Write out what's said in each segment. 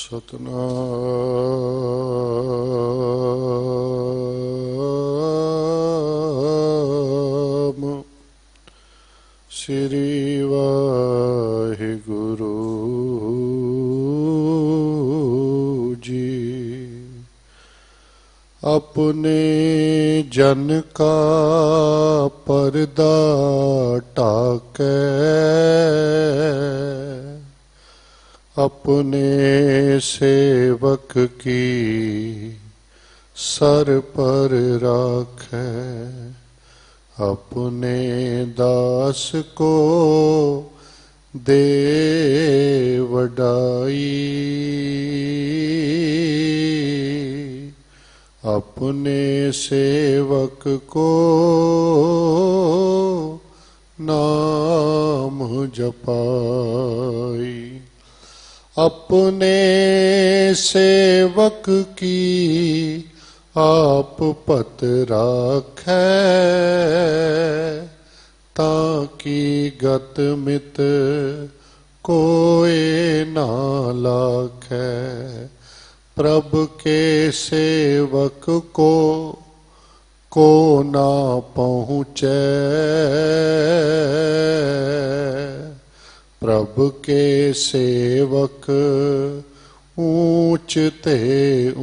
सतनाम श्री वाहिगुरु जी। अपने जन का पर्दा ढाके अपने सेवक की सर पर राखे, अपने दास को दे वडाई, अपने सेवक को नाम जपाई। अपने सेवक की आप पत राखै, ताकि गत मित कोई ना लाखै। प्रभ के सेवक को ना पहुँचे, प्रभ के सेवक ऊंचते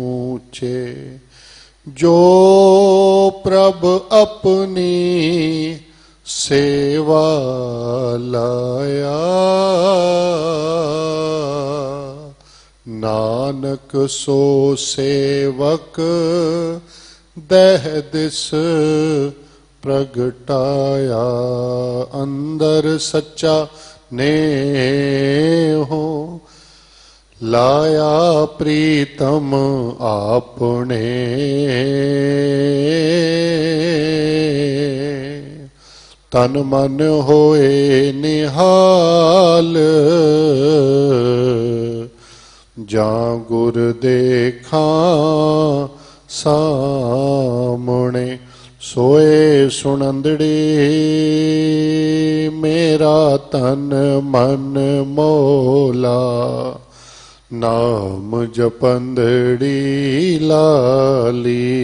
ऊंचे। जो प्रभ अपनी सेवा लाया, नानक सो सेवक दह दिस प्रगटाया। अंदर सच्चा ने हो लाया प्रीतम आपने, तन मन होए निहाल। जां गुर देखा सामने, सोए सुनंदड़ी मेरा तन मन मोला। नाम जपंदड़ी लाली,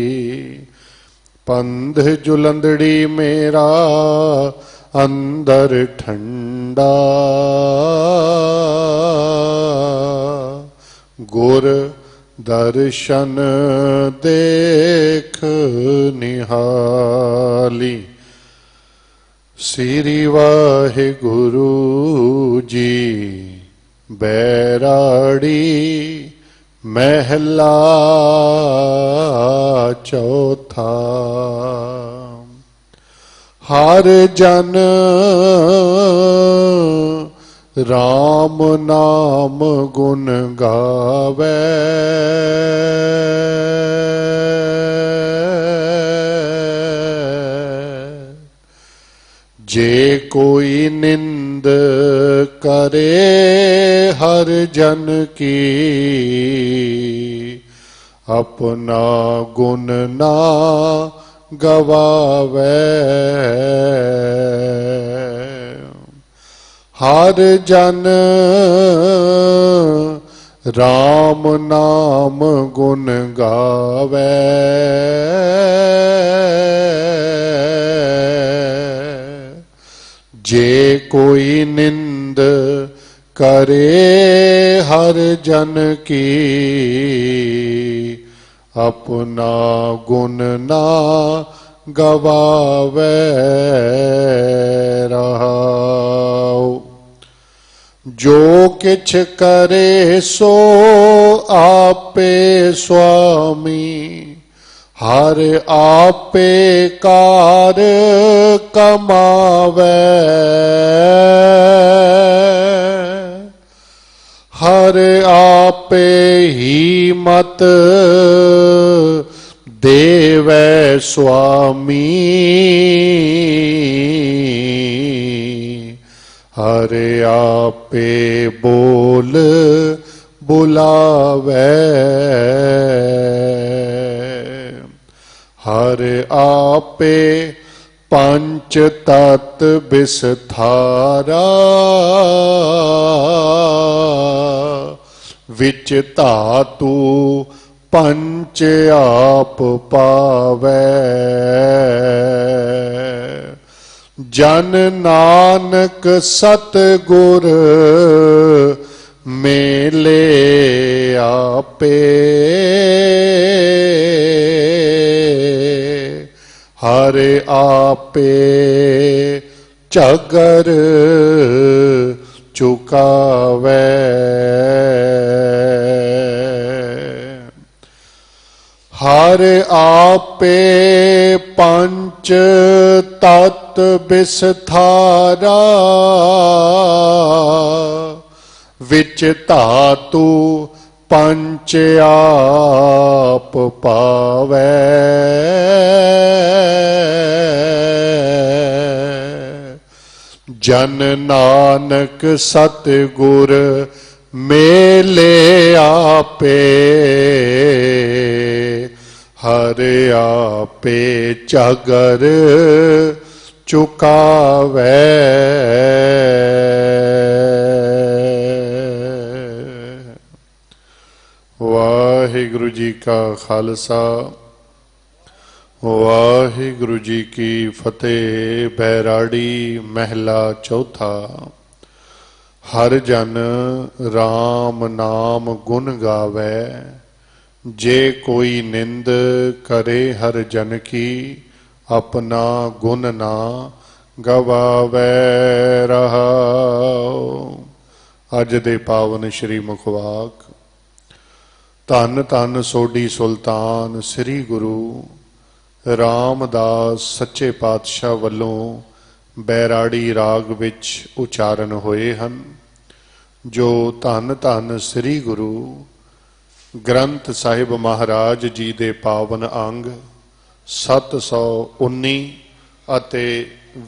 पंध जुलंदड़ी मेरा अंदर ठंडा। गुर दर्शन देख निहाली। श्री वाहिगुरु जी बैराड़ी महला चौथा। हर जन राम नाम गुण गावे, जे कोई निंद करे हर जन की, अपना गुण ना गवावे। हर जन राम नाम गुण गावे, जे कोई निंद करे हर जन की, अपना गुण ना गवावे। रहाओ जो किछ करे सो आपे स्वामी, हर आपे कार कमावे। हर आपे ही मत देवे स्वामी, हर आपे बोल बुलावे। हर आपे पंच तत् विस्तारा, विच धातु पंच आप पावै। जन नानक सतगुर मेले आपे। हरे आपे झगर चुकावै। हर आपे पंच तत् बिसथारा। विच धातु पंच आप पावै। जन नानक सतगुर मेले आपे। हर आपे झगर चुकावै। वाहिगुरु जी का खालसा वाहिगुरु जी की फतेह। बैराड़ी महला चौथा। हर जन राम नाम गुण गावै। जे कोई निंद करे हर जन की अपना गुण ना गवावै रहाओ। अज दे पावन श्री मुखवाक। धन धन सोडी सुल्तान श्री गुरु रामदास सच्चे पातशाह वल्लों बैराड़ी राग विच उचारण होए हन। जो धन धन श्री गुरु ग्रंथ साहिब महाराज जी दे पावन अंग 719 ਅਤੇ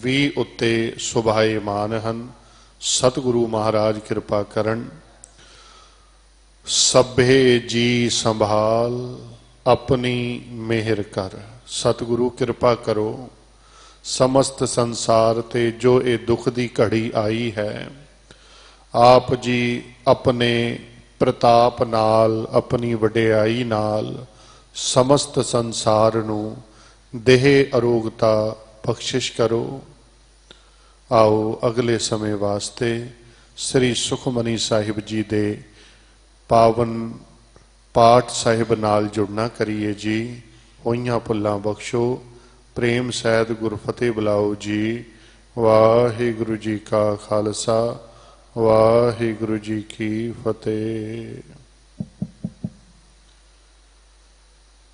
20 उत्ते सुभाएमान हन। सतगुरु महाराज कृपा करन। सभे जी संभाल अपनी मेहर कर। सतगुरु कृपा करो समस्त संसार ते जो ये दुख दी घड़ी आई है। आप जी अपने प्रताप नाल अपनी वडियाई नाल समस्त संसार नूं देह अरोगता बख्शिश करो। आओ अगले समय वास्ते श्री सुखमनी साहिब जी दे पावन पाठ साहिब नाल जुड़ना करिए जी। होइयां भुल्लां बख्शो। प्रेम सैद गुरफतेह बुलाओ जी। वाहिगुरु जी का खालसा वाहिगुरु जी की फतेह।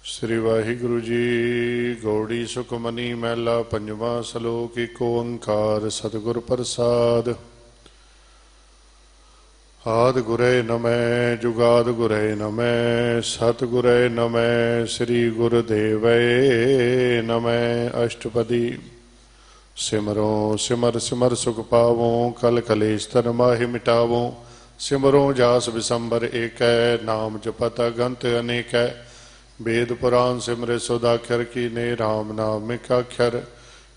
श्री वाहिगुरु जी गौड़ी सुखमनी महला पंजवा सलोक एक ओंकार सतगुर प्रसाद। आदि गुरे नमः जुगाद गुरे नमः सतगुरे नमः श्री गुरुदेवे नमः। अष्टपदी सिमरो सिमर सिमर सुख पावो कल कलेश तन माहि मिटावो। सिमरो जास विसंबर एक नाम जपत गंत अनेक। वेद पुराण सिमरे सुदाखर की ने राम नाम मिकाक्षर।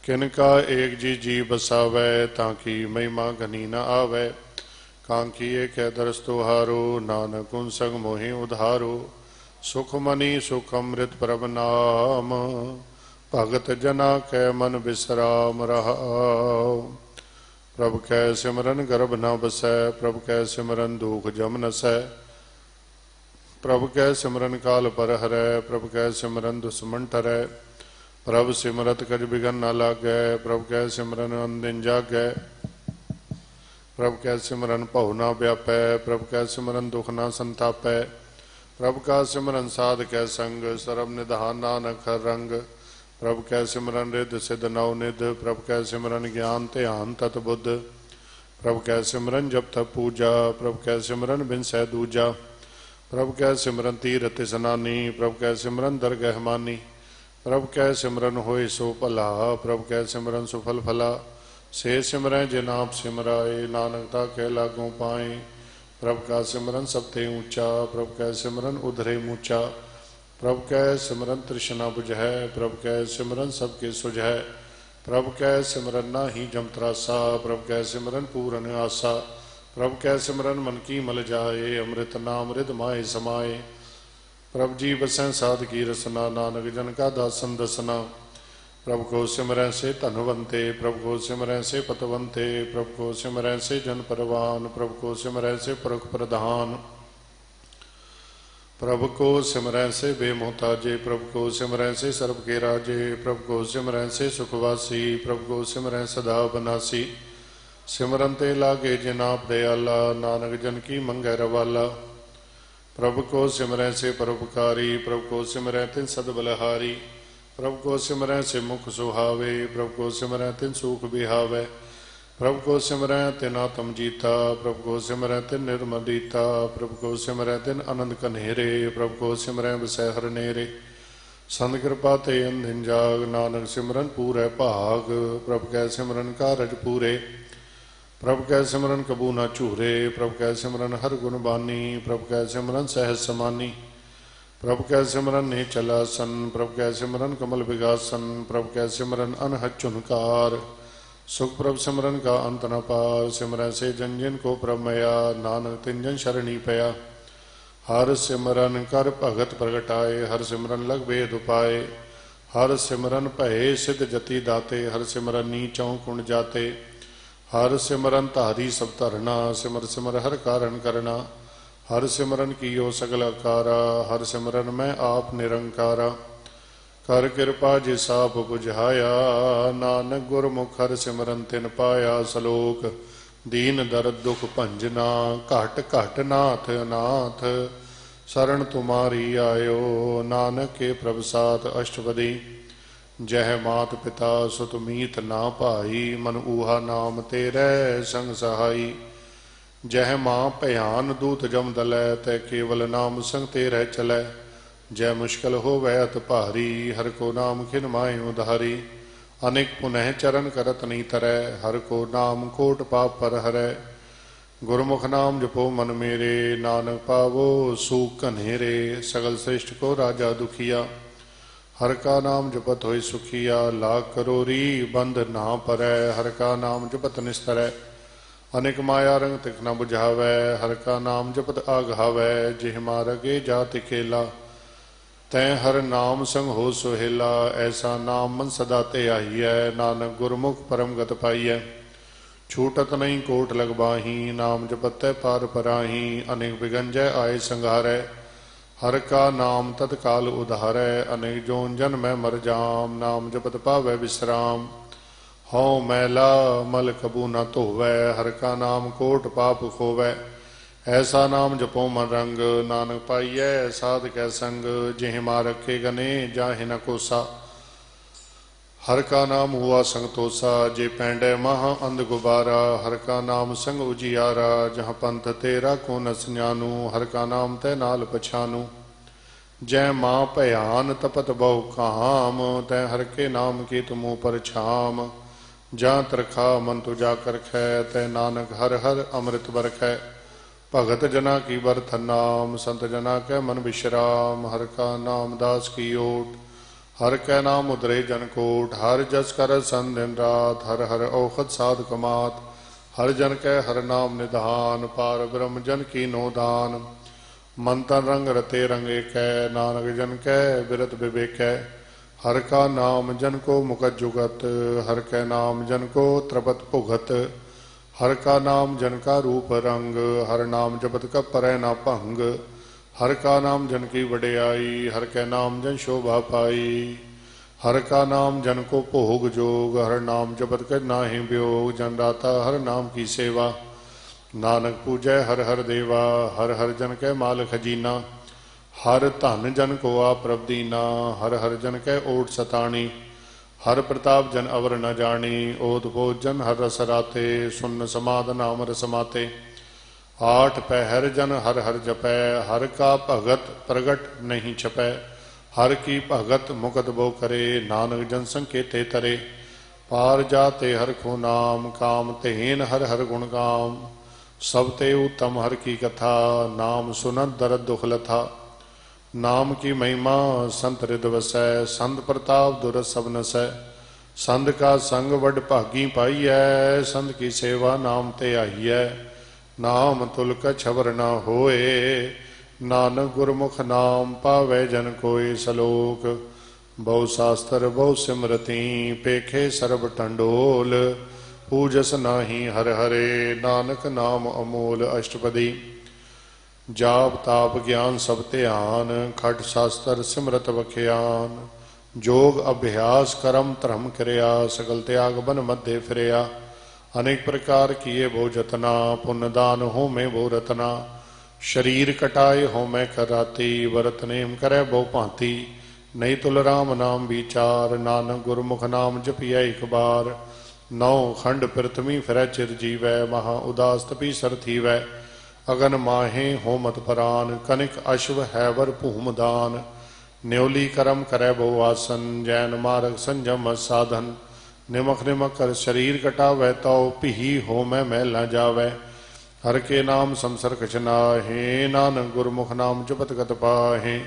किनका एक जी बसावै ताकि महिमा घनी न आवै। कांकी एक दरस तुहारो नानक उन संग मोहि उधारो। सुखमनी सुख अमृत प्रभ नाम भगत जना कै मन विश्राम रहाओ। प्रभ कै सिमरन गर्भ न बसै प्रभ कै सिमरन दुख जम नसै। प्रभ कै सिमरन काल पर हरै प्रभ कै सिमरन दुश्मन टरै। प्रभ सिमरत कज बिघन न लागै प्रभ कै सिमरन अनदिन जागै। प्रभ कै सिमरन भव ना व्यापै प्रभ कै सिमरन दुख ना संतापै। प्रभ का सिमरन साध कै संग सरब निधान नानक हर रंग। प्रभ कै सिमरन रिद सिद्ध नव निध प्रभ कै सिमरन ज्ञान ध्यान तत बुद्ध। प्रभ कै सिमरन जप तप पूजा प्रभ कै सिमरन बिनसै दूजा। प्रभ कै सिमरन तीरथ स्नानी प्रभ कै सिमरन दरगह मानी। प्रभ कै सिमरन होए सो भला प्रभ कै सिमरन सुफल फला। से सिमरै जिन आप सिमराए नानकता के लागों पाए। प्रभ का सिमरन सबते ऊंचा प्रभ कै सिमरन उधरे मूचा। प्रभ कै सिमरन तृष्णा बुझै प्रभ कै सिमरन सबके सुझै। प्रभ कै सिमरन नाही जम त्रासा प्रभ कै सिमरन पूरन आसा। प्रभ कै सिमरन मन की मल जाए, अमृत नाम रिद माए समाए। प्रभ जी बसैं साध की रसना, नानक जन का दासन दसना। प्रभु को सिमरैं से धनवंते, प्रभु को सिमरैं से पतवंते। प्रभु को सिमरैं से जन परवान, प्रभु को सिमरैं से पुरख प्रधान। प्रभु को सिमरैं से बेमोहताजे, प्रभु को सिमरैं से सर्व के राजे। प्रभु को सिमरैं से सुखवासी, प्रभु को सिमरैं सदा बनासी। सिमरन ते लागे जिनाप दयाला, नानक जन की मंगै रवाला। प्रभु को सिमरैं से परोपकारी, प्रभु को सिमरैं तिन सदबलहारी। प्रभु को सिमरैं से मुख सुहावे, प्रभु को सिमरैं तिन सुख बिहावे। प्रभु को सिमरैं तिन आत्म जीता, प्रभु को सिमरैं तिन निर्मल रीता। प्रभु को सिमरैं तिन आनंद कन्हेरे, प्रभु को सिमरैं बसै हर नेरे। संत कृपा ते अंधिन जाग, नानक सिमरन पूरै भाग। प्रभु कै सिमरन कारज पूरे, प्रभु कै सिमरन कबू न झूरे। प्रभु कै सिमरन हर गुण बानी, प्रभु कै सिमरन सहज समानी। प्रभु कै सिमरन निश्चल आसन, प्रभु कै सिमरन कमल विगासन। प्रभु कै सिमरन अनहद चुनकार, सुख प्रभु सिमरन का अंत न पार। सिमरन से जन जिन को प्रभ मया, नानक तिन जन शरणी पया। हर सिमरन कर भगत प्रगटाए, हर सिमरन लग वेद उपाय। हर सिमरन भये सिद्ध जति दाते, हर सिमरन नीचों कुण जाते। हर सिमरन धारी सब धरना, सिमर सिमर हर कारण करना। हर सिमरन कीयो सगल आकारा, हर सिमरन मैं आप निरंकारा। कर कृपा जिस आप बुझाया, नानक गुरमुख हर सिमरन तिन पाया। सलोक दीन दर्द दुख भंजना, घट घट नाथ अनाथ। शरण तुम्हारी आयो, नानक के प्रभुसात अष्टपदी। जह मात पिता सुत मीत ना भाई, मन ऊहा नाम तेरे संग सहाई। जह माँ भयान दूत जम दलै, तै केवल नाम संग तेरे चलै। जय मुश्किल हो वैत भारी, हर को नाम खिन माय उधारी। अनेक पुनः चरण करत नहीं तरै, हर को नाम कोट पाप पर हरै। गुरमुख नाम जपो मन मेरे, नानक पावो सूख कन्हेरे। सगल श्रेष्ठ को राजा दुखिया, हर का नाम जपत होय सुखिया। लाख करोरी बंध ना परै, हर का नाम जपत निस्तरै। अनेक माया रंग तिक न बुझावै, हर का नाम जपत आघावै। जिह मारगे जाति खेला, तैं हर नाम संग हो सुहेला। ऐसा नाम मन सदा ते आईयै, नानक गुरमुख परम गत पाईयै। छूटत नहीं कोट लग बाही, नाम जपत पार पराही। अनेक विगंजय आए संघारै, हर का नाम तत्काल उधारै। अनेक जोन जन मैं मर जाम, नाम जपत पावै विश्राम। हौ मैला मल कबू न धोवै, हर का नाम कोट पाप खोवै। ऐसा नाम जपो मन रंग, नानक पाईयै साध कै संग। जिह मां रखे गने जाहि न कोसा, हर का नाम हुआ संगतोषा। जे पैंडे महा अंध गुबारा, हर का नाम संग उजियारा। जहाँ पंथ तेरा को न सन्यानू, हर का नाम तै नाल पछानू। जय माँ भयान तपत बहु काम, तै हर के नाम की तुमु पर छाम। जहाँ तरखा मन तुझा करखै, तै नानक हर हर अमृत बरखै। भगत जना की बरथ नाम, संत जना कै मन विश्राम। हर का नाम दास की ओट, हर कै नाम उदरे जन कोट। हर जस कर सन दिन रात, हर हर औखद साध कमात। हर जन कै हर नाम निधान, पार ब्रह्म जन की नो दान। मन तन रंग रते रंग एकै, नानक जन कै बिरत विवेकै। हर का नाम जन को मुकत जुगत, हर कै नाम जन को त्रपत भुगत। हर का नाम जन का रूप रंग, हर नाम जपत का परै ना भंग। हर का नाम जन की वडियाई, हर कै नाम जन शोभा पाई। हर का नाम जन को भोग जोग, हर नाम जपत कर नाहि वियोग। जन दाता हर नाम की सेवा, नानक पूजै हर हर देवा। हर हर जन कै माल खजीना, हर धन जन को आप प्रभ दीना। हर हर जन कै ओट सताणी, हर प्रताप जन अवर न जानी। ओत बोध जन हर रस राते, सुन समाद नाम रस माते। आठ पहर जन हर हर जपै, हर का भगत प्रगट नहीं छपै। हर की भगत मुकत बो करे, नानक जन संकेते तरे। पार जाते हर को नाम, काम तेन हर हर गुण गाम। सब ते उत्तम हर की कथा, नाम सुनत दरद दुख लथा। नाम की महिमा संत हृद वसै, संत प्रताप दुर सब नसै। संत का संग वड भागी पाईऐ, संत की सेवा नाम ते आईऐ। नाम तुलक छबर न होए। नानक गुरमुख नाम पावै जन कोय। सलोक बहु शास्त्र बहु सिमरती पेखे सर्ब टंडोल। पूजस नाही हर हरे नानक नाम अमोल। अष्टपदी जाप ताप ज्ञान सब ध्यान खट शास्त्र सिमरत बख्यान। जोग अभ्यास करम धर्म क्रिया सकल त्याग बन मध्य फिरया। अनेक प्रकार किए बहु जतना पुण्य दान हो में बहु रतना। शरीर कटाए हो में कराती वरत नेम करे बहु भांति। नहीं तुल राम नाम विचार नानक गुरमुख नाम जपिया एक बार। नौ खंड प्रथमी फिर चिर जीवै महा उदास तपी सर थीवै। अगन माहे होमत परान कनिक अश्व हैवर भूम दान। न्योली करम करे बहु आसन जैन मार्ग संजम साधन। निमक निमक कर शरीर कटावै तो पिही हो मैं मैल न जावै। हर के नाम संसर कछ नाहे नानक गुरमुख नाम जपत गत पाहे।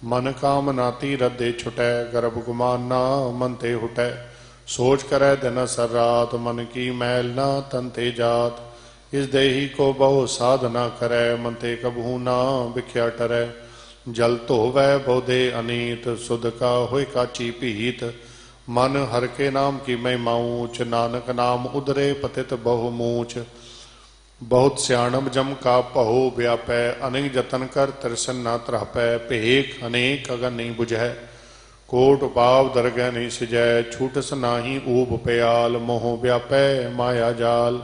मन काम नाती रद्दे छुटै गर्भ गुमान ना मन ते हुटै। सोच करे दिन सर रात मन की मैल ना तन ते जात। इस देही को बहु साधना करे मन ते कबहू ना बिख्या टरै। जल धोवै बहुदे अनीत सुध का होय काची पीत। मन हर के नाम की महिमा ऊंच नानक नाम उदरे पतित बहु मूच। बहुत स्याणम जम का पहो व्यापै अनेक जतन कर तिरसन न त्रापै। भेख अनेक अगन नहीं बुझै कोट पाव दरगह नहीं सिजै। छूटस नाही ऊब प्याल मोह व्यापै माया जाल।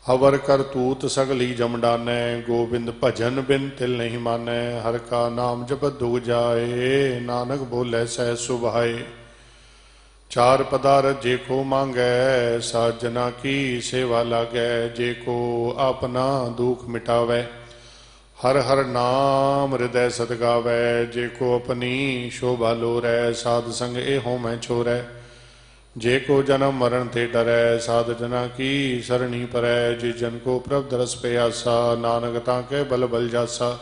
हवर कर तूत सगली जम डानै गोबिंद भजन बिन तिल नहीं मानै। हर का नाम जपत दुग जाए नानक बोले सह सुभाए। चार पदार्थ जे को मांगै साजना की सेवा लागै। जे को अपना दुख मिटावै हर हर नाम हृदय सद गावै। जे को अपनी शोभा लोरै साध संग ए हो मैं छोरै। जे को जन्म मरण ते डरै साध जना की सरणी परै। जे जन को प्रभ दरस प्यासा नानक ताके बल बल जासा।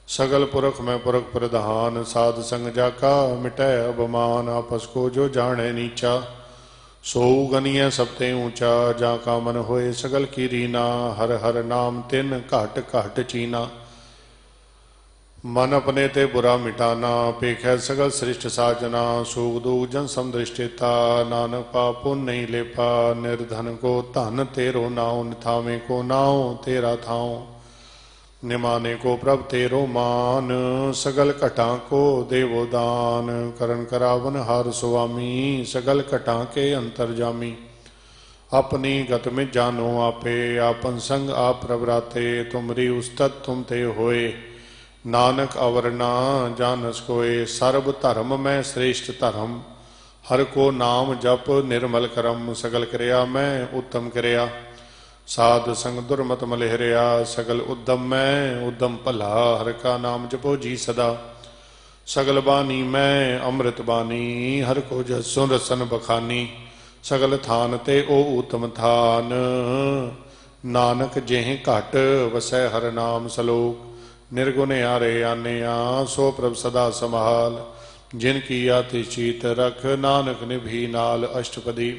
सगल पुरख में पुरख प्रधान साध संग जाका मिटै अबमान। आपस को जो जाने नीचा सो गनिय सबते ऊंचा। जाका मन होए सगल की रीना हर हर नाम तिन घट घट चीना। मन अपने ते बुरा मिटाना पेखै सगल श्रेष्ठ साजना। सूख दूख जन समदृष्टिता नानक पाप पुण्य नहीं लेपा। निर्धन को धन तेरो नाव निथावे को नाव तेरा थाव। निमाने को प्रभ तेरो मान सगल घटा को देवो दान। करन करावन हार सुवामी सगल घटा के अंतर्जामी। अपनी गत में जानो आपे आपन संग आप प्रवराते। तुमरी उस्तत तुम ते होए नानक अवरना जानस कोय। सर्व धर्म में श्रेष्ठ धर्म हर को नाम जप निर्मल करम। सगल क्रिया में उत्तम क्रिया साध संग दुर्मत मलहरिया। सगल उद्दम में उद्दम भला हर का नाम जपो जी सदा। सगल बानी में अमृत बानी हर को जसुन रसन बखानी। सगल थान ते ओ उत्तम थान नानक जेह घट वसै हर नाम। सलोक निर्गुण आरे आनिया सो प्रभ सदा संभाल। जिनकी आति चीत रख नानक निभी नाल। अष्टपदी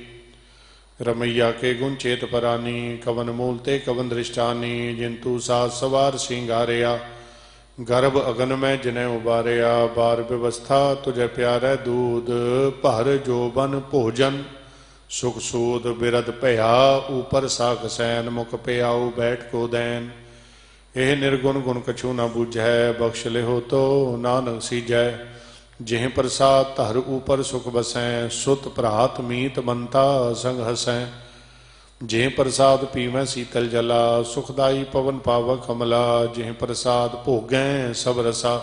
रमैया के गुण चेत परानी कवन मूल ते कवन दृष्टानी। जिंतु साज सवार सिंगारिया गर्भ अगन में जिने उबारिया। बार व्यवस्था तुझे प्यारे दूध भर जोबन भोजन। सुख सूद बिरद भया ऊपर साख सैन। मुख प्याऊ बैठ को दैन एह निर्गुण गुण कछु न बूझै। बख्श लिहो तो नानक सीजै। जिह प्रसाद धर ऊपर सुख बसैं। सुत भ्रात मीत बनता संग हसैं। जिह प्रसाद पीवै शीतल जला सुखदाई पवन पावक कमला। जिह प्रसाद भोगैं सब रसा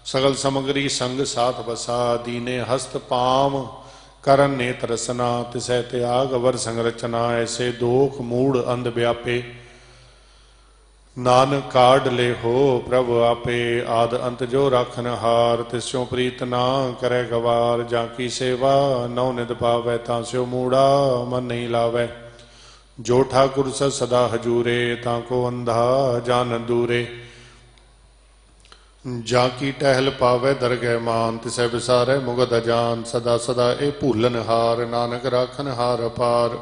सगल सामग्री संग साथ बसा। दीने हस्त पाम करन नेत रसना तिसै त्याग अवर संरचना। ऐसे दोख मूढ़ अंध व्यापे नानक काढ़ ले हो प्रभु आपे। आद अंत जो राखन हार तिस्यों प्रीत ना करे गवार। जाकी सेवा नौ निद पावै तांस्यो मूढ़ा मन नहीं लावै। जो ठाकुर सदा हजूरे ताको अंधा जान दूरे। जाकी टहल पावै दरगह मान तिसै विसारै मुगद अजान। सदा सदा ए भूलन हार नानक राखन हार अपार।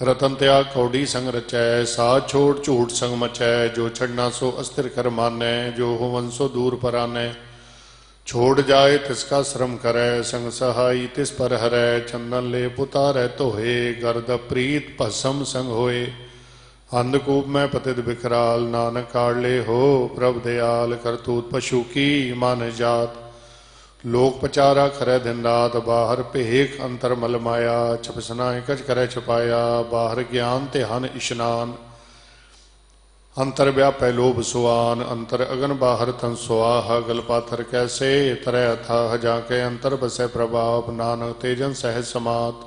रतन त्याग कौड़ी संग रचै, साथ छोड़ झूठ संग मचै। जो छड़ना सो अस्थिर कर मानै, जो होवन सो दूर परानै। छोड़ जाए तिसका श्रम करै, संग सहाई तिस पर हरै। चंदन ले पुतारै तोहे, गर्द प्रीत भस्म संग होए। अंधकूप में पतित बिकराल, नानक काढ़ले हो प्रभ दयाल। करतूत पशु की मान जात, लोक पचारा खरै दिन रात। बाहर भेख अंतर मल माया, छपसनाए कच करै छपाया। बाहर ज्ञान ध्यान इशनान, अंतर व्यापै लोभ सुआन। अंतर अगन बाहर तन सुआह, गल पाथर कैसे तरह अथाह। जाके अंतर बसै प्रभाव, नानक तेजन सहज समात।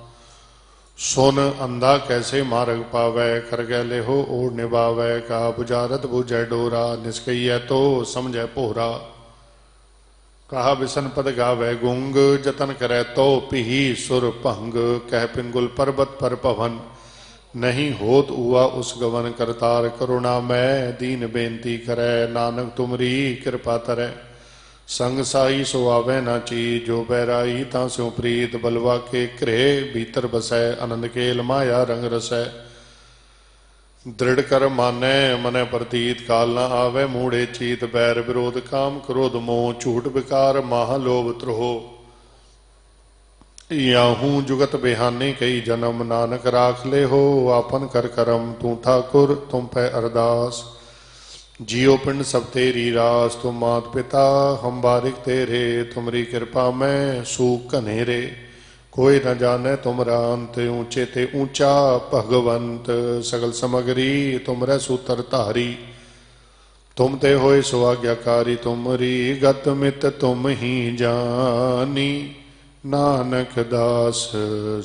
सोन अंधा कैसे मार्ग पावै, कर गैले हो ओढ़ निभावै। कहा बुझारत बुझै डोरा, निष्कैय तो समझै पोहरा। कहा बिसन पद गावै गुंग, जतन करै तो पिही सुर भंग। कह पिंगुल पर्वत पर पवन, नहीं होत हुआ उस गवन। करतार करुणा मैं दीन बेनती करै, नानक तुमरी कृपा तरै। संग साई सो आवे ना चीज, जो बैराई तां स्यों प्रीत। बलवा के गृह भीतर बसै, आनंद केल माया रंग रसै। दृढ़ कर मानै मनै प्रतीत, काल न आवे मूढ़े चीत। बैर विरोध काम क्रोध मोह, झूठ विकार माह लोभ त्रोह। याहू जुगत बेहाने कई जन्म, नानक राख ले हो आपन कर करम। तू ठाकुर तुम पे अरदास, जियो पिंड सब तेरी रास। तुम मात पिता हम बारिक तेरे, तुमरी कृपा में सूख कनेरे। कोई न जाने तुमरा अंत, ऊंचे ते ऊंचा भगवंत। सगल समगरी तुमरे सूत्र धारी, तुम ते होए सो आज्ञाकारी। तुमरी गत मित तुम ही जानी, नानक दास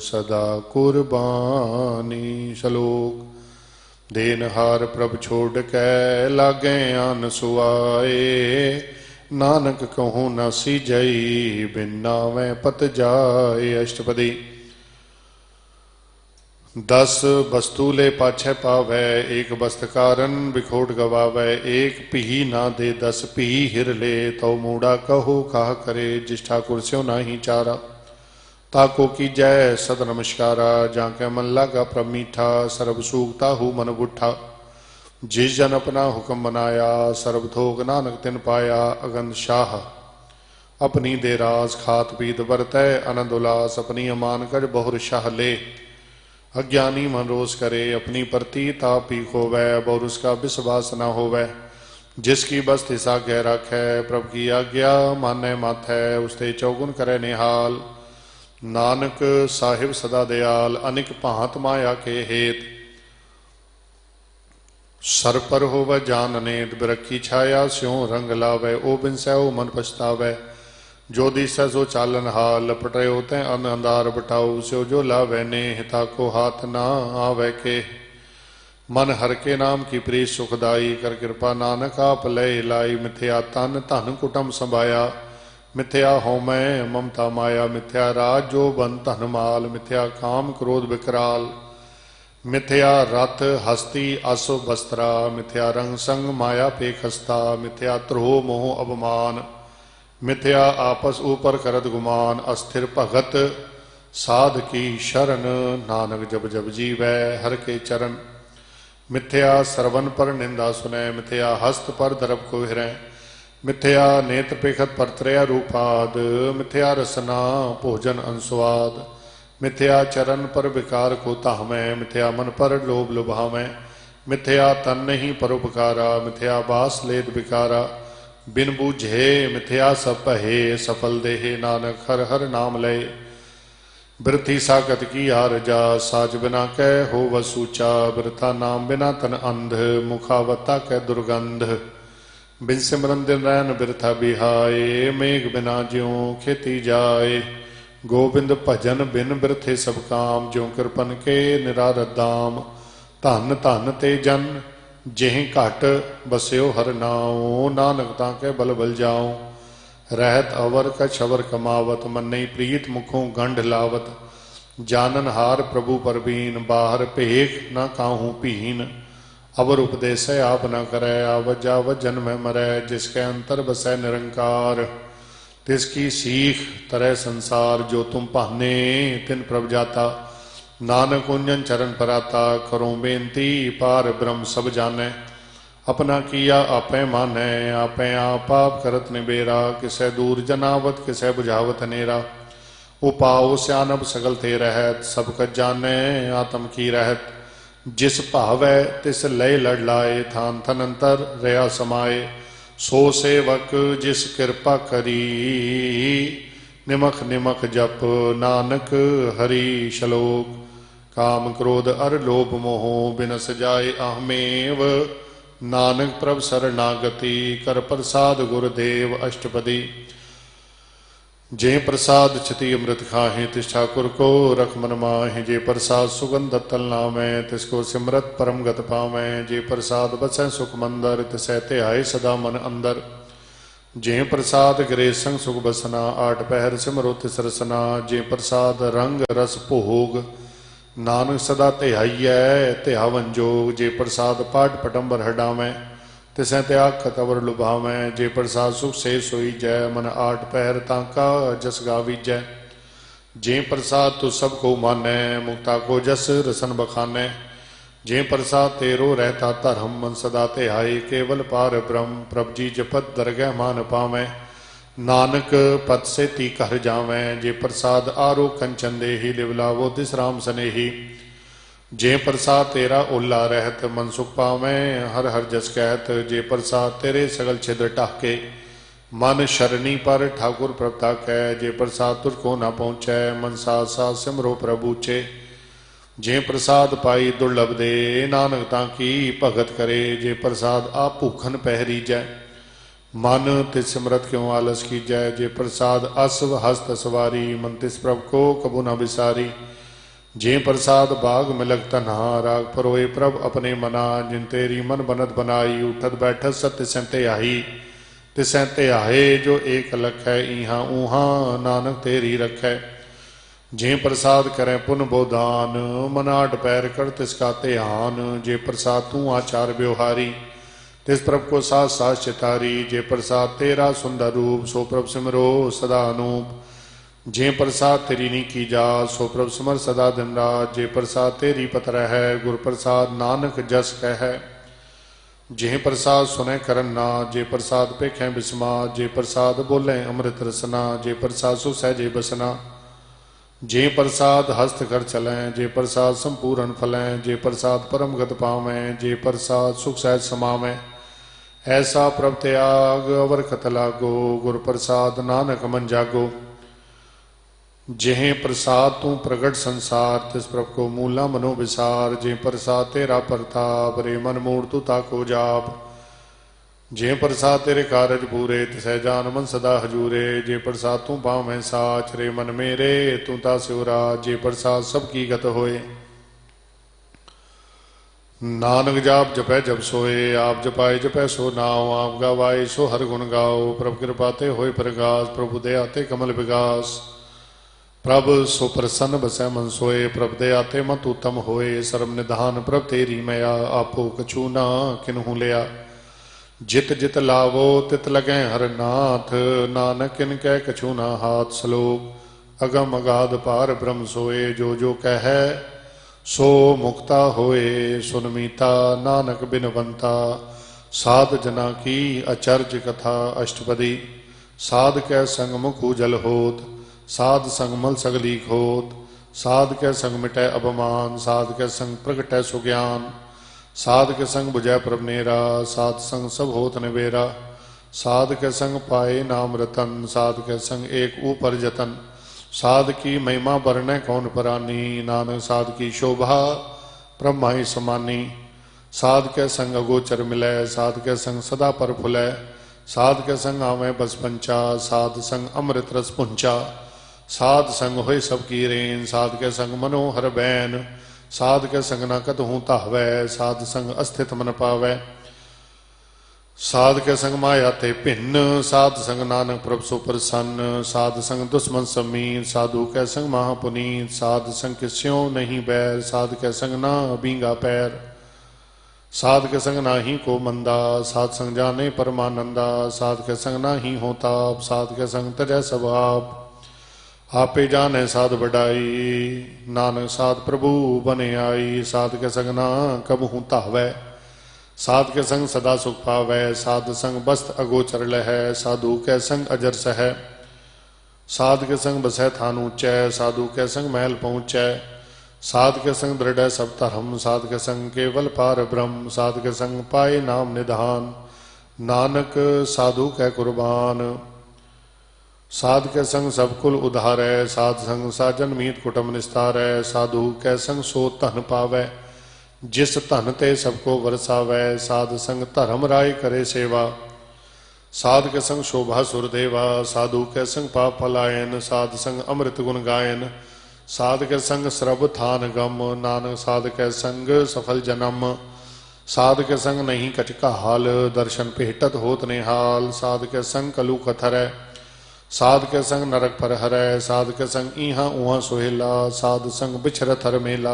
सदा कुर्बानी। श्लोक देनहार प्रभ छोड़ कै, लागे आन सुआए। नानक कहूँ न सीजई, बिन नावै पत जाए। अष्टपदी। 10 वस्तु ले पाछै पावै, एक वस्त कारण बिखोट गवावै। एक पीही ना दे 10 पीही हिर ले, तो मूड़ा कहो काह करे। जिस ठाकुर स्यों नाही चारा, ताको की जय सद नमस्कारा। जाके मन लागा प्रभ मीठा, सर्ब सूखता हूँ मन बुठा। जिस जन अपना हुक्म बनाया, सर्ब थोक नानक तिन पाया। अगंद शाह अपनी दे रास, खात पीत बरतै आनंद उल्लास। अपनी अमान कर बहुर शाह ले, अज्ञानी मन रोष करे। अपनी प्रति ताप ही खोवै, बहुर उसका विश्वास न होवै। जिसकी बस्ती सागे राखै, प्रभ की आज्ञा मानै माथै। उसते चौगुन करे निहाल, नानक साहिब सदा दयाल। अनिक भांत माया के हेत, सर पर होवै जान अनेत। बिरखी छाया स्यों रंग लावै, ओ बिन सैओ मन पछतावै। जो दिसै सो चालन हाल, लपटयो तै अन अंधार बटाऊ। स्यो जो लावै ने, हिता को हाथ ना आवै के। मन हर के नाम की प्रीत सुखदाई, कर कृपा नानक आप लय लाई। मिथ्या तन धन कुटुम संभाया, मिथ्या होमै ममता माया। मिथ्या राज जो बन धन माल, मिथ्या काम क्रोध विकराल। मिथ्या रथ हस्ती आसो बस्त्रा, मिथ्या रंग संग माया पे खस्ता। मिथ्या त्रोह मोह अवमान, मिथ्या आपस ऊपर करत गुमान। अस्थिर भगत साध की शरण, नानक जब जब जीवै हर के चरण। मिथ्या सरवन पर निंदा सुनै, मिथ्या हस्त पर दरब को हिरै। मिथ्या नेत्र पेखत पर त्रया रूपाद, मिथ्या रसना भोजन अनुस्वाद। मिथ्या चरण पर विकार को ताहमै, मिथ्या मन पर लोभ लुभावै। मिथ्या तन नहीं परोपकारा, मिथ्या बास लेद विकारा। बिन बूझे मिथ्या सब पहे, सफल देहे नानक हर हर नाम लय। बिरथी साकत की हार जा, साज बिना कै हो वसूचा। बिरथा नाम बिना तन अंध, मुखावता कै दुर्गंध। बिन सिमरन दिन रैन बिरथा बिहाए, मेघ बिना ज्यों खेती जाए। गोबिंद भजन बिन बिरथे सब काम, ज्यों कृपन के निरारत दाम। धन धन ते जन जेह घट, बस्यो हर नाओ। नानक ताके बल बल जाओ, रहत अवर कछ अवर कमावत। मन नहीं प्रीत मुखों गंढ लावत, जानन हार प्रभु परबीन। बाहर भेख न काहू पीन, अवर उपदेश आप न करै। आवत जावत जन्म मरै, जिसके अंतर बसै निरंकार। तिसकी सीख तरह संसार, जो तुम पाने तिन प्रभ जाता। नानक कुंजन चरण पराता, करूं बेनती पार ब्रह्म सब जाने। अपना किया आपे मानै, आपे आप पाप करत निबेरा। किसै दूर जनावत, किसै बुझावत नेरा। उपाओ स्यानब सगल ते रहत, सब कत जाने आत्म की रहत। जिस भावै तिस लय लड़ लाए, थान थन अंतर रहा समाए। सो सेवक जिस कृपा करी, निमख निमख जप नानक हरि शलोक। काम क्रोध अर लोभ मोह बिनस जाए अहमेव। नानक प्रभ शरणागति, कर प्रसाद गुरुदेव अष्टपदी। जे प्रसाद छति अमृत खाहे, तिस ठाकुर को रख मन माहे। जे प्रसाद सुगंध तल नामै, तिसको सिमरत परम गत पावै। जे प्रसाद बसै सुख मंदर, तिसै ध्याए सदा मन अंदर। जे प्रसाद गिरे संग सुख बसना, आठ पहर सिमरो तिस रसना। जे प्रसाद रंग रस भोग, नानक सदा ध्याइयै ध्यावन जोग। जे प्रसाद पाठ पटंबर हडावै, तिसै त्याग खतवर लुभावै। जे प्रसाद सुख से सोई जय, मन आठ पहर ताका जस गावीजै। जे प्रसाद तु सबको मानै, मुक्ता को जस रसन बखानै। जे प्रसाद तेरो रहता धर्म, मन सदा ध्याए केवल पार ब्रह्म। प्रभ जी जपत दरगह मान पावै, नानक पद से ती कर जावै। जे प्रसाद आरो कंचन देहि, लिवलावो तिस राम सनेही। जे प्रसाद तेरा ओला रहत, मन सुख पावै हर हर जस कहत। जे प्रसाद तेरे सगल छिद्र ढाके, मन शरणी पर ठाकुर प्रभता कै। जे प्रसाद तुझको न पहुँचै, मन साथ साथ सिमरो प्रभु चे। जे प्रसाद पाई दुर्लभ दे, नानक ताकी भगत करे। जे प्रसाद आप भूखन पहरी जै, मन तिस सिमरत क्यों आलस की जय। जे प्रसाद असव हस्त सवारी, मन तिस प्रभ को कबू न बिसारी। जे प्रसाद बाग मिलक तन्हा, राग परोए प्रभ अपने मना। जिन तेरी मन बनत बनाई, उठत बैठत सत्य संते आई। तिसै ध्याए जो एक लख है, इहाँ ऊहाँ नानक तेरी रखै। जे प्रसाद करें पुन बोदान, मन आठ पैर कर तिसका ध्यान। जे प्रसाद तू आचार व्यवहारी, तिस प्रभ को साथ साथ चितारी। जे प्रसाद तेरा सुंदर रूप, सो प्रभ सिमरो सदा अनूप। जे प्रसाद तेरी नी की जा, सो प्रभ सिमर सदा दिन रात। जे प्रसाद तेरी पतर है, गुर प्रसाद नानक जस कह। जे प्रसाद सुने करन ना, जे प्रसाद पेखें बिस्मा। जे प्रसाद बोलें अमृत रसना, जे प्रसाद सुख सहजे बसना। जे प्रसाद हस्त कर चलें, जे प्रसाद संपूर्ण फलें। जे प्रसाद परम गत पावें, जे प्रसाद सुख सहज समावें। ऐसा प्रभ त्याग अवर खत लागो, गुर प्रसाद नानक मन जागो। जेह प्रसाद तू प्रगट संसार, तिस प्रभ को मूला मनो विसार। जे प्रसाद तेरा प्रताप, रे मन मूड तू ताको जाप। जे प्रसाद तेरे कारज पूरे, तिसै जान मन सदा हजूरे। जे प्रसाद तू पावै साच, रे मन मेरे तू ता सिवरा। जे प्रसाद सबकी गत होए, नानक जाप जपै जब सोए। आप जपाए जपै सो नाव, आप गवाए सो हर गुण गाओ। प्रभ कृपा ते होए प्रगास, प्रभु दया ते कमल विगास। प्रभ सो प्रसन्न बसै मन सोए, प्रभ दया ते मत उत्तम होए। सर्व निधान प्रभ तेरी मया, आपो कछु ना किन्हू लिया। जित जित लावो तित लगै हर नाथ, नानक किन कै कछु ना हाथ। श्लोक अगम अगाध पार ब्रह्म सोए, जो जो कह सो मुक्ता होए। सुनमीता नानक बिनवंता, साध जना की अचर्ज कथा। अष्टपदी साध कै संग मुख उजल होत, साध संग मल सगली खोत। साध के संग मिटै अबमान, साध के संग प्रगटै सुज्ञान। साध के संग बुझै प्रभ नेरा, साध संग सब होत निबेरा। साध के संग पाए नाम रतन, साध के संग एक ऊपर जतन। साध की महिमा बरनै कौन परानी, नानक साध की शोभा ब्रह्माई समानी। साध के संग अगोचर मिलै, साध के संग सदा पर फुलै। साध के संग आवें बस पंचा, साध संग अमृत रस पुंचा। साध संग होए सबकी रेन, साध के संग मनोहर बैन। साध के संग न कतहूँ तावै, साध संग अस्थित मन पावै। साध के संग माया ते भिन्न, साध संग नानक प्रभ सो प्रसन्न। साध संग दुश्मन समीर, साधु के संग महापुनीत। साध संग किस्यों नहीं बैर, साध के संग ना बींगा पैर। साध के संग ना ही को मंदा, साध संग जाने परमानंदा। साध के संग ना ही होता, साध के संग तजै स्वभाव। आपे जाने साध बढ़ाई, नानक साध प्रभु बने आई। साध के संग ना कबहू धावै, साध के संग सदा सुख पावै। साध संग बस्त अगोचर लहै, साधु के संग अजर सह। साध के संग बसै थान ऊंचै, साधु के संग महल पहुँचै। साध के संग दृढ़ सब धर्म, साध के संग केवल पार ब्रह्म। साध के संग पाए नाम निधान, नानक साधु कै कुर्बान। साध के संग सब कुल उधारै, साध संग साजन मीत कुटुंब निस्तारै। साधु कै संग सो धन पावै, जिस धन ते सबको वरसावै। साध संग धर्म राय करे सेवा, साध के संग शोभा सुरदेवा। साधु के संग पाप पलायन, साध संग अमृत गुण गायन। साध के संग श्रब थान गम, नानक साध के संग सफल जन्म। साध के संग नहीं कचका हाल, दर्शन भेटत होत निहाल। साध के संग कलु कथरै, साध के संग नरक पर हरै। साध के संग इहाँ उहाँ सोहेला, साध संग बिछरत हर मेला।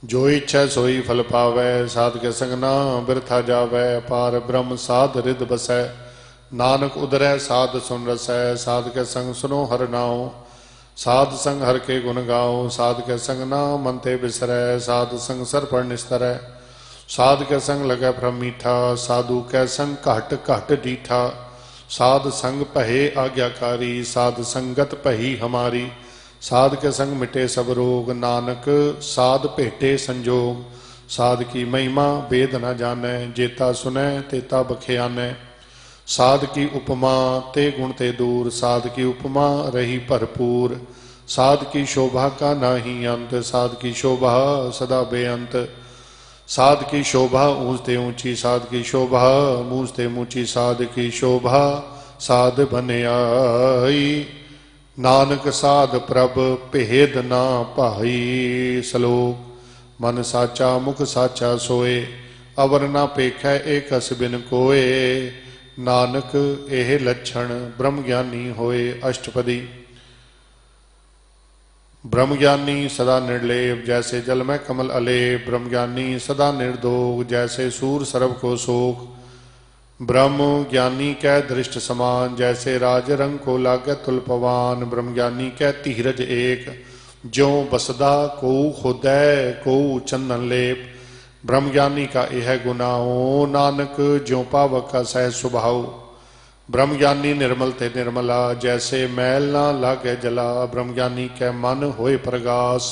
जो इच्छा सोई फल पावै, साध के संग ना बिरथा जावै। पार ब्रह्म साध रिद बसै, नानक उदरै साध सुन रसै। साध के संग सुनो हर नाम, साध संग हर के गुण गाओ। साध के संग ना मन ते बिसरै, साध संग सर पर निस्तरै। साध के संग लगे भ्रम मीठा, साधु के संग घट घट डीठा। साध संग पहे आज्ञाकारी, साध संगत पही हमारी। साध के संग मिटे सब रोग, नानक साध भेटे संजोग। साध की महिमा वेद न जानै, जेता सुनै तेता बखियानै। साध की उपमा ते गुण ते दूर, साध की उपमा रही भरपूर। साध की शोभा का नाही अंत, साध की शोभा सदा बेअंत। साध की शोभा ऊंचते ऊंची, साध की शोभा मूंझते मूंची। साध की शोभा साध बन आई, नानक साध प्रभ भेद ना भाई। सलोक मन साचा मुख साचा सोए, अवर ना पेखै एकस बिन कोए। नानक एह लक्षण ब्रह्म ज्ञानी होए। अष्टपदी। ब्रह्म ज्ञानी सदा निर्लेप, जैसे जल में कमल अलेप। ब्रह्म ज्ञानी सदा निर्दोग, जैसे सूर सरब को शोक। ब्रह्म ज्ञानी कै दृष्ट समान, जैसे राज रंग को लागे तुल पवान। ब्रह्म ज्ञानी कै धीरज एक, ज्यों बसदा को खुदै को चंदन लेप। ब्रह्म ज्ञानी का यह गुनाहो, नानक ज्यों पावक का सह स्वभाव। ब्रह्म ज्ञानी निर्मल ते निर्मला, जैसे मैल ना लागे जला। ब्रह्म ज्ञानी कै मन होए प्रगास,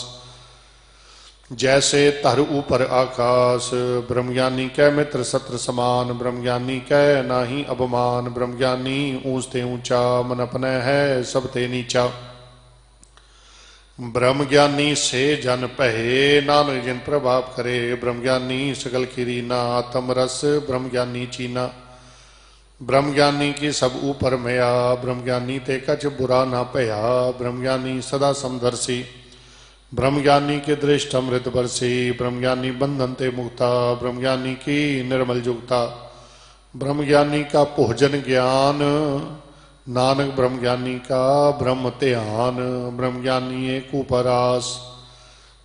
जैसे धर ऊपर आकाश। ब्रह्म ज्ञानी कै मित्र सत्र समान, ब्रह्म ज्ञानी कै नाही अवमान। ब्रह्म ज्ञानी ऊंचते ऊंचा, मन अपने है सब ते नीचा। ब्रह्म ज्ञानी से जन पहे, नानक जिन प्रभाव करे। ब्रह्म ज्ञानी सकल खीरीना, आत्म रस ब्रह्म ज्ञानी चीना। ब्रह्म ज्ञानी की सब ऊपर मया, ब्रह्म ज्ञानी ते कछ बुरा ना भया। ब्रह्म ज्ञानी सदा समदर्शी, ब्रह्म ज्ञानी के दृष्ट अमृत बरसी। ब्रह्म ज्ञानी बंधन ते मुक्ता, ब्रह्म ज्ञानी की निर्मल जुगता। ब्रह्म ज्ञानी का भोजन ज्ञान, नानक ब्रह्म ज्ञानी का ब्रह्म ध्यान। ब्रह्म ज्ञानी एक उपरास,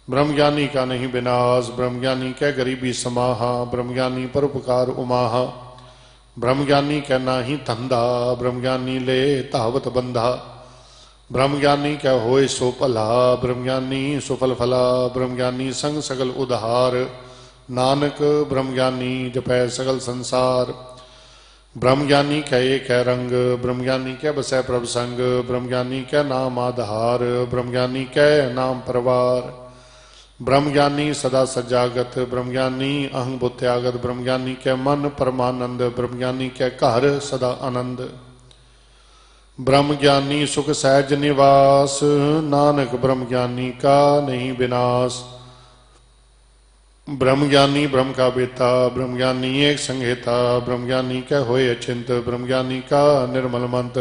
ब्रह्म ज्ञानी का नहीं विनाश। ब्रह्म ज्ञानी कै गरीबी समाहा, ब्रह्म ज्ञानी परोपकार उमाहा। ब्रह्म ज्ञानी कै नाही धंधा, ब्रह्म ज्ञानी ले धावत बंधा। ब्रह्म ज्ञानी कै होए सो भला, ब्रह्म ज्ञानी सुफल फला। ब्रह्म ज्ञानी संग सगल उधार, नानक ब्रह्म ज्ञानी जपै सगल संसार। ब्रह्म ज्ञानी कै एक है रंग, ब्रह्म ज्ञानी कै बसै प्रभ संग। ब्रह्म ज्ञानी कै नाम आधार, ब्रह्म ज्ञानी कै नाम परवार। ब्रह्म ज्ञानी सदा सजागत, ब्रह्म ज्ञानी अहं बुत्यागत। ब्रह्म ज्ञानी कै मन परमानंद, ब्रह्म ज्ञानी कै घर सदा आनंद। ब्रह्म ज्ञानी सुख सहज निवास, नानक ब्रह्म ज्ञानी का नहीं विनाश। ब्रह्म ज्ञानी ब्रह्म का बेता, ब्रह्म ज्ञानी एक संहेता। ब्रह्म ज्ञानी कै होए अचिंत, ब्रह्म ज्ञानी का निर्मल मंत।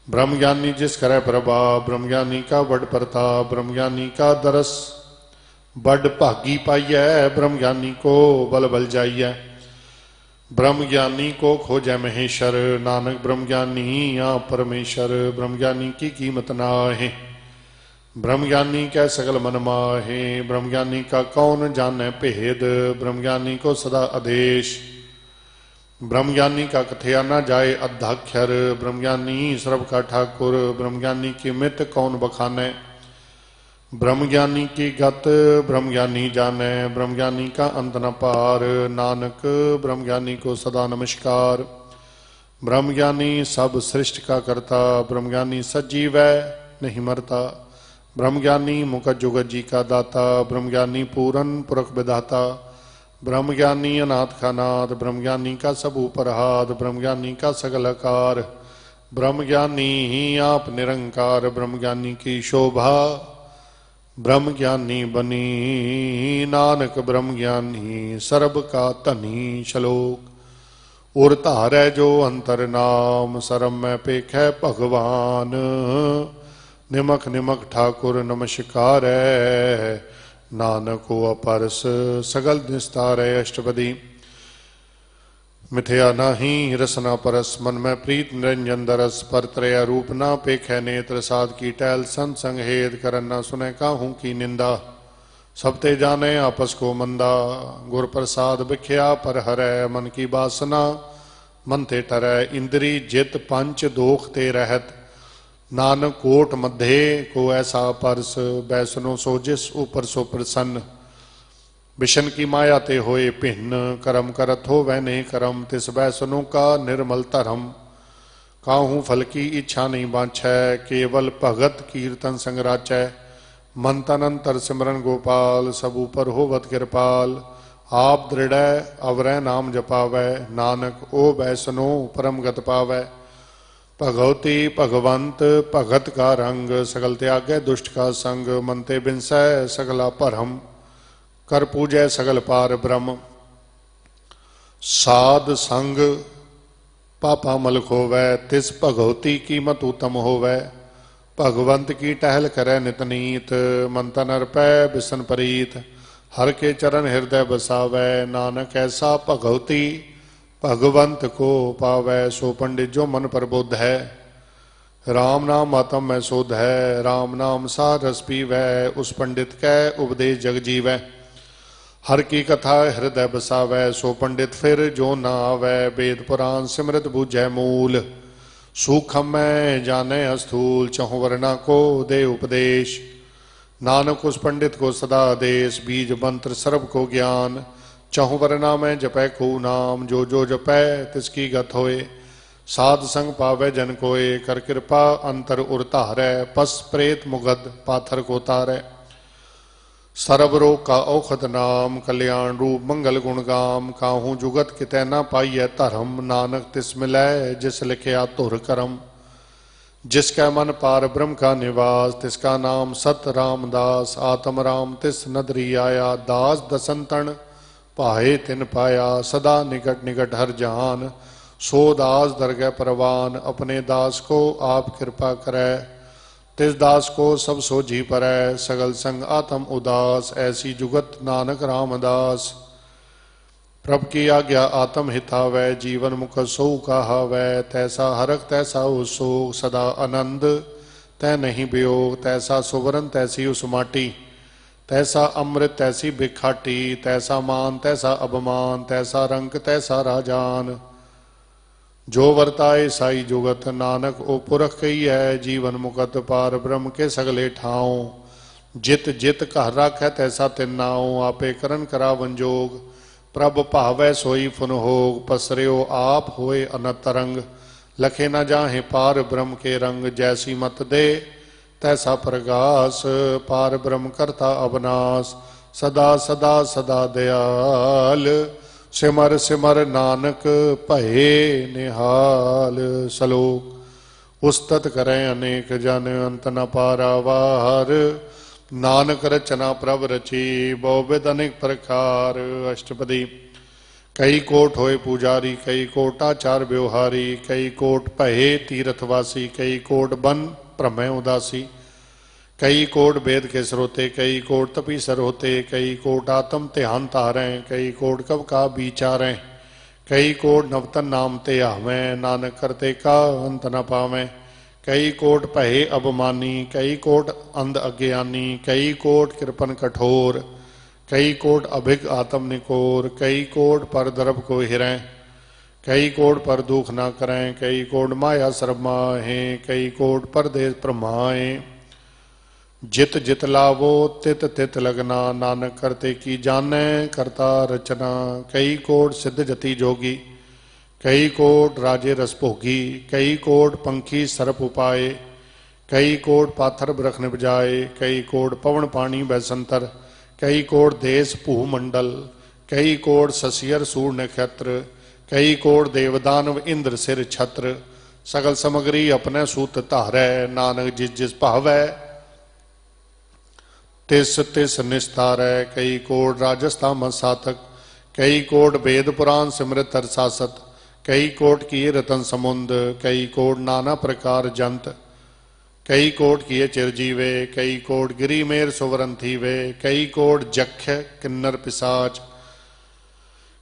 ब्रह्म ज्ञानी जिस करे प्रभाव, ब्रह्म ज्ञानी का बड़ प्रताप। ब्रह्म ज्ञानी का दरस बड़ भागी पाइयै, ब्रह्म ज्ञानी को बल बल जाइयै। ब्रह्म ज्ञानी को खोजै महेश्वर, नानक ब्रह्म ज्ञानी या परमेश्वर। ब्रह्म ज्ञानी की कीमत नाहे, ब्रह्म ज्ञानी कै सकल मन माहे। ब्रह्म ज्ञानी का कौन जाने भेद, ब्रह्म ज्ञानी को सदा आदेश। ब्रह्मज्ञानी का कथया न जाए अद्धाक्षर, ब्रह्मज्ञानी सर्व का ठाकुर, ब्रह्मज्ञानी की मित कौन बखाने। ब्रह्मज्ञानी की गत ब्रह्मज्ञानी जाने, ब्रह्मज्ञानी का अंत न पार, नानक ब्रह्मज्ञानी को सदा नमस्कार। ब्रह्मज्ञानी सब सृष्टि का करता, ब्रह्मज्ञानी सजीव है नहीं मरता। ब्रह्मज्ञानी मुख जुगत जी का दाता, ब्रह्मज्ञानी पूरन पुरख विधाता। ब्रह्मज्ञानी अनाथ का नाथ, ब्रह्मज्ञानी का सब ऊपर हाथ, ब्रह्मज्ञानी का सगल आकार। ब्रह्मज्ञानी ही आप निरंकार, ब्रह्मज्ञानी की शोभा ब्रह्मज्ञानी बनी। नानक ब्रह्मज्ञानी सर्ब का धनी। श्लोक। उर धारै जो अंतर नाम, सरम में पेख है भगवान। निमक निमक ठाकुर नमस्कार है, नानक को अपरस सगल निस्तार है। अष्टपदी। मिथ्या नाही रसना परस, मन में प्रीत निरंजन दरस। पर त्रय रूप ना पेख है नेत्र, साध की टहल संत संग हेद। करन ना सुने काहू की निंदा, सबते जाने आपस को मंदा। गुर प्रसाद बिख्या पर हरै, मन की बासना मन ते टरै। इंद्री जित पंच दोख ते रहत, नानक कोट मध्य को ऐसा परस। बैसनो सोजिस ऊपर सो प्रसन्न, विशन की माया ते होए भिन्न। करम करत हो वह नहीं करम, तिस बैसनों का निर्मल धर्म। काहू फल की इच्छा नहीं बांछै, केवल भगत कीर्तन संग राचै। मन तन अंतर सिमरन गोपाल, सब ऊपर होवत कृपाल। आप दृढ़ अवरै नाम जपावै, नानक ओ बैसनो परम गत पावै। भगवती भगवंत भगत का रंग, सगल त्यागै दुष्ट का संग। मनते बिनसै सगला भरम, कर पूजै सगल पार ब्रह्म। साध संग पापा मल खोवै, तिस भगवती की मत उत्तम होवै। भगवंत की टहल करै नित नीत, मन तन अर्पै बिसन प्रीत। हर के चरण हृदय बसावै, नानक ऐसा भगवती भगवंत को पावै। सो पंडित जो मन पर बुद्ध है, राम नाम आत्म में शोध है। राम नाम सार रस पीवै, उस पंडित कै उपदेश जग जीवै। हर की कथा हृदय बसावै, सो पंडित फिर जो न आवै। वेद पुराण सिमृत बूझै मूल, सूखम में जाने अस्थूल। चहु वर्णा को दे उपदेश, नानक उस पंडित को सदा आदेश। बीज मंत्र सर्व को ज्ञान, चहु वर्णा में जपै को नाम। जो जो जपै तिसकी गत होए, साध संग पावै जन कोय। कर कृपा अंतर उर धारै, पस प्रेत मुगद पाथर को तारै। सर्व रोग का औखद नाम, कल्याण रूप मंगल गुण गाम। काहू जुगत कितै न पाइय धर्म, नानक तिस मिलै जिस लिखिया धुर करम। जिसका मन पार ब्रह्म का निवास, तिसका नाम सत रामदास। आत्म राम तिस नदरी आया, दास दसंतन पाए तिन पाया। सदा निकट निकट हर जहान, सो दास दरगह परवान। अपने दास को आप कृपा करै, तिस दास को सब सोझी परै। सगल संग आत्म उदास, ऐसी जुगत नानक रामदास। प्रभ की आज्ञा आत्म हितावै, जीवन मुख सो कहावै। तैसा हरक तैसा उसोग, सदा आनंद तै नहीं वियोग। तैसा सुवरन तैसी उस माटी, तैसा अमृत तैसी भिखाटी। तैसा मान तैसा अभिमान, तैसा रंक तैसा राजान। जो वर्ताए साई जुगत, नानक ओ पुरख कही है। जीवन मुकत पार ब्रह्म के सगले ठाओ, जित जित कह राखै तैसा तिन नाओ। आपे करन करावन जोग, प्रभ भावै सोई फुन होग। पसर्यो आप होए अनत तरंग, लखे न जाहे पार ब्रह्म के रंग। जैसी मत दे तैसा प्रगास, पार ब्रह्म करता अबनास। सदा सदा सदा दयाल, सिमर सिमर नानक भये निहाल। श्लोक। उस्तत करें अनेक जन, अंत न पारावार। नानक रचना प्रभ रची, बहुविध अनेक प्रकार। अष्टपदी। कई कोट होए पुजारी, कई कोट आचार व्यवहारी। कई कोट भये तीर्थवासी, कई कोट बन भ्रमय उदासी। कई कोट वेद के स्रोते, कई कोट तपीसर होते। कई कोट आत्म ध्यान तारें, कई कोट कब का विचारें। कई कोट नवतन नाम ते आवें, नानक करते का अंत न पावें। कई कोट भये अबमानी, कई कोट अंध अज्ञानी। कई कोट कृपन कठोर, कई कोट अभिग आत्म निकोर। कई कोट पर दरब को हिरें, कई कोट पर दुख ना करें, कई कोट माया शर्माहें, कई कोट परदेश प्रमाएं। जित जित लावो तित तित लगना, नानक करते की जाने करता रचना। कई कोट सिद्ध जति जोगी, कई कोट राजे रस भोगी, कई कोट पंखी सरप उपाए, कई कोट पाथर बरख निपजाए, कई कोट पवन पानी बैसंतर, कई कोट देश भूमंडल, कई कोट ससियर सूर नक्षत्र, कई कोट देवदानव इंद्र सिर छत्र। सगल समग्री अपने सूत धारै, नानक जिस जिस भावै तिस तिस निस्तारै। कई कोट राजस्थान सातक, कई कोट वेद पुराण सिमृत सासत, कई कोट किए रतन समुंद, कई कोट नाना प्रकार जंत, कई कोट किए चिरजीवे, कई कोट गिरी मेर सुवरन थीवे, कई कोट जख्य किन्नर पिसाच,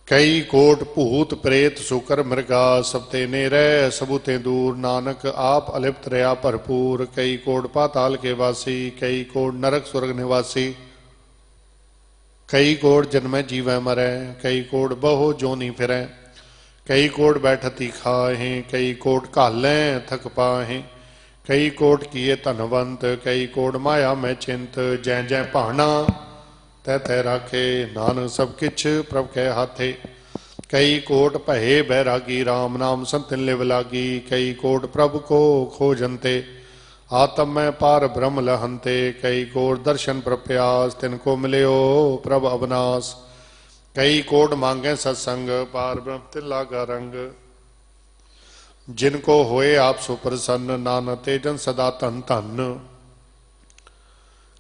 कई कोट भूत प्रेत सुकर मृगा, सब तेने रह सबूते दूर, नानक आप अलिप्त रहा भरपूर। कई कोट पाताल के वासी, कई कोट नरक स्वर्ग निवासी, कई कोट जन्म जीवै मरै, कई कोट बहु जोनी फिरै, कई कोट बैठती खाहें, कई कोट कालें थक पाहें, कई कोट किए धनवंत, कई कोट माया में चिंत, जै जै भाना तै तै राखे, नानक सब किछ प्रभ कै हाथे। कई कोट भये बैरागी, राम नाम संतन लिव लागी, कई कोट प्रभ को खोजनते, आत्म में पार ब्रह्म लहंते, कई कोट दर्शन प्रप्यास, तिनको मिल्यो प्रभ अवनाश, कई कोट मांगे सत्संग, पार ब्रह्म तिन लागा रंग, जिनको होए आप सुप्रसन्न, नानक तेजन सदा धन धन।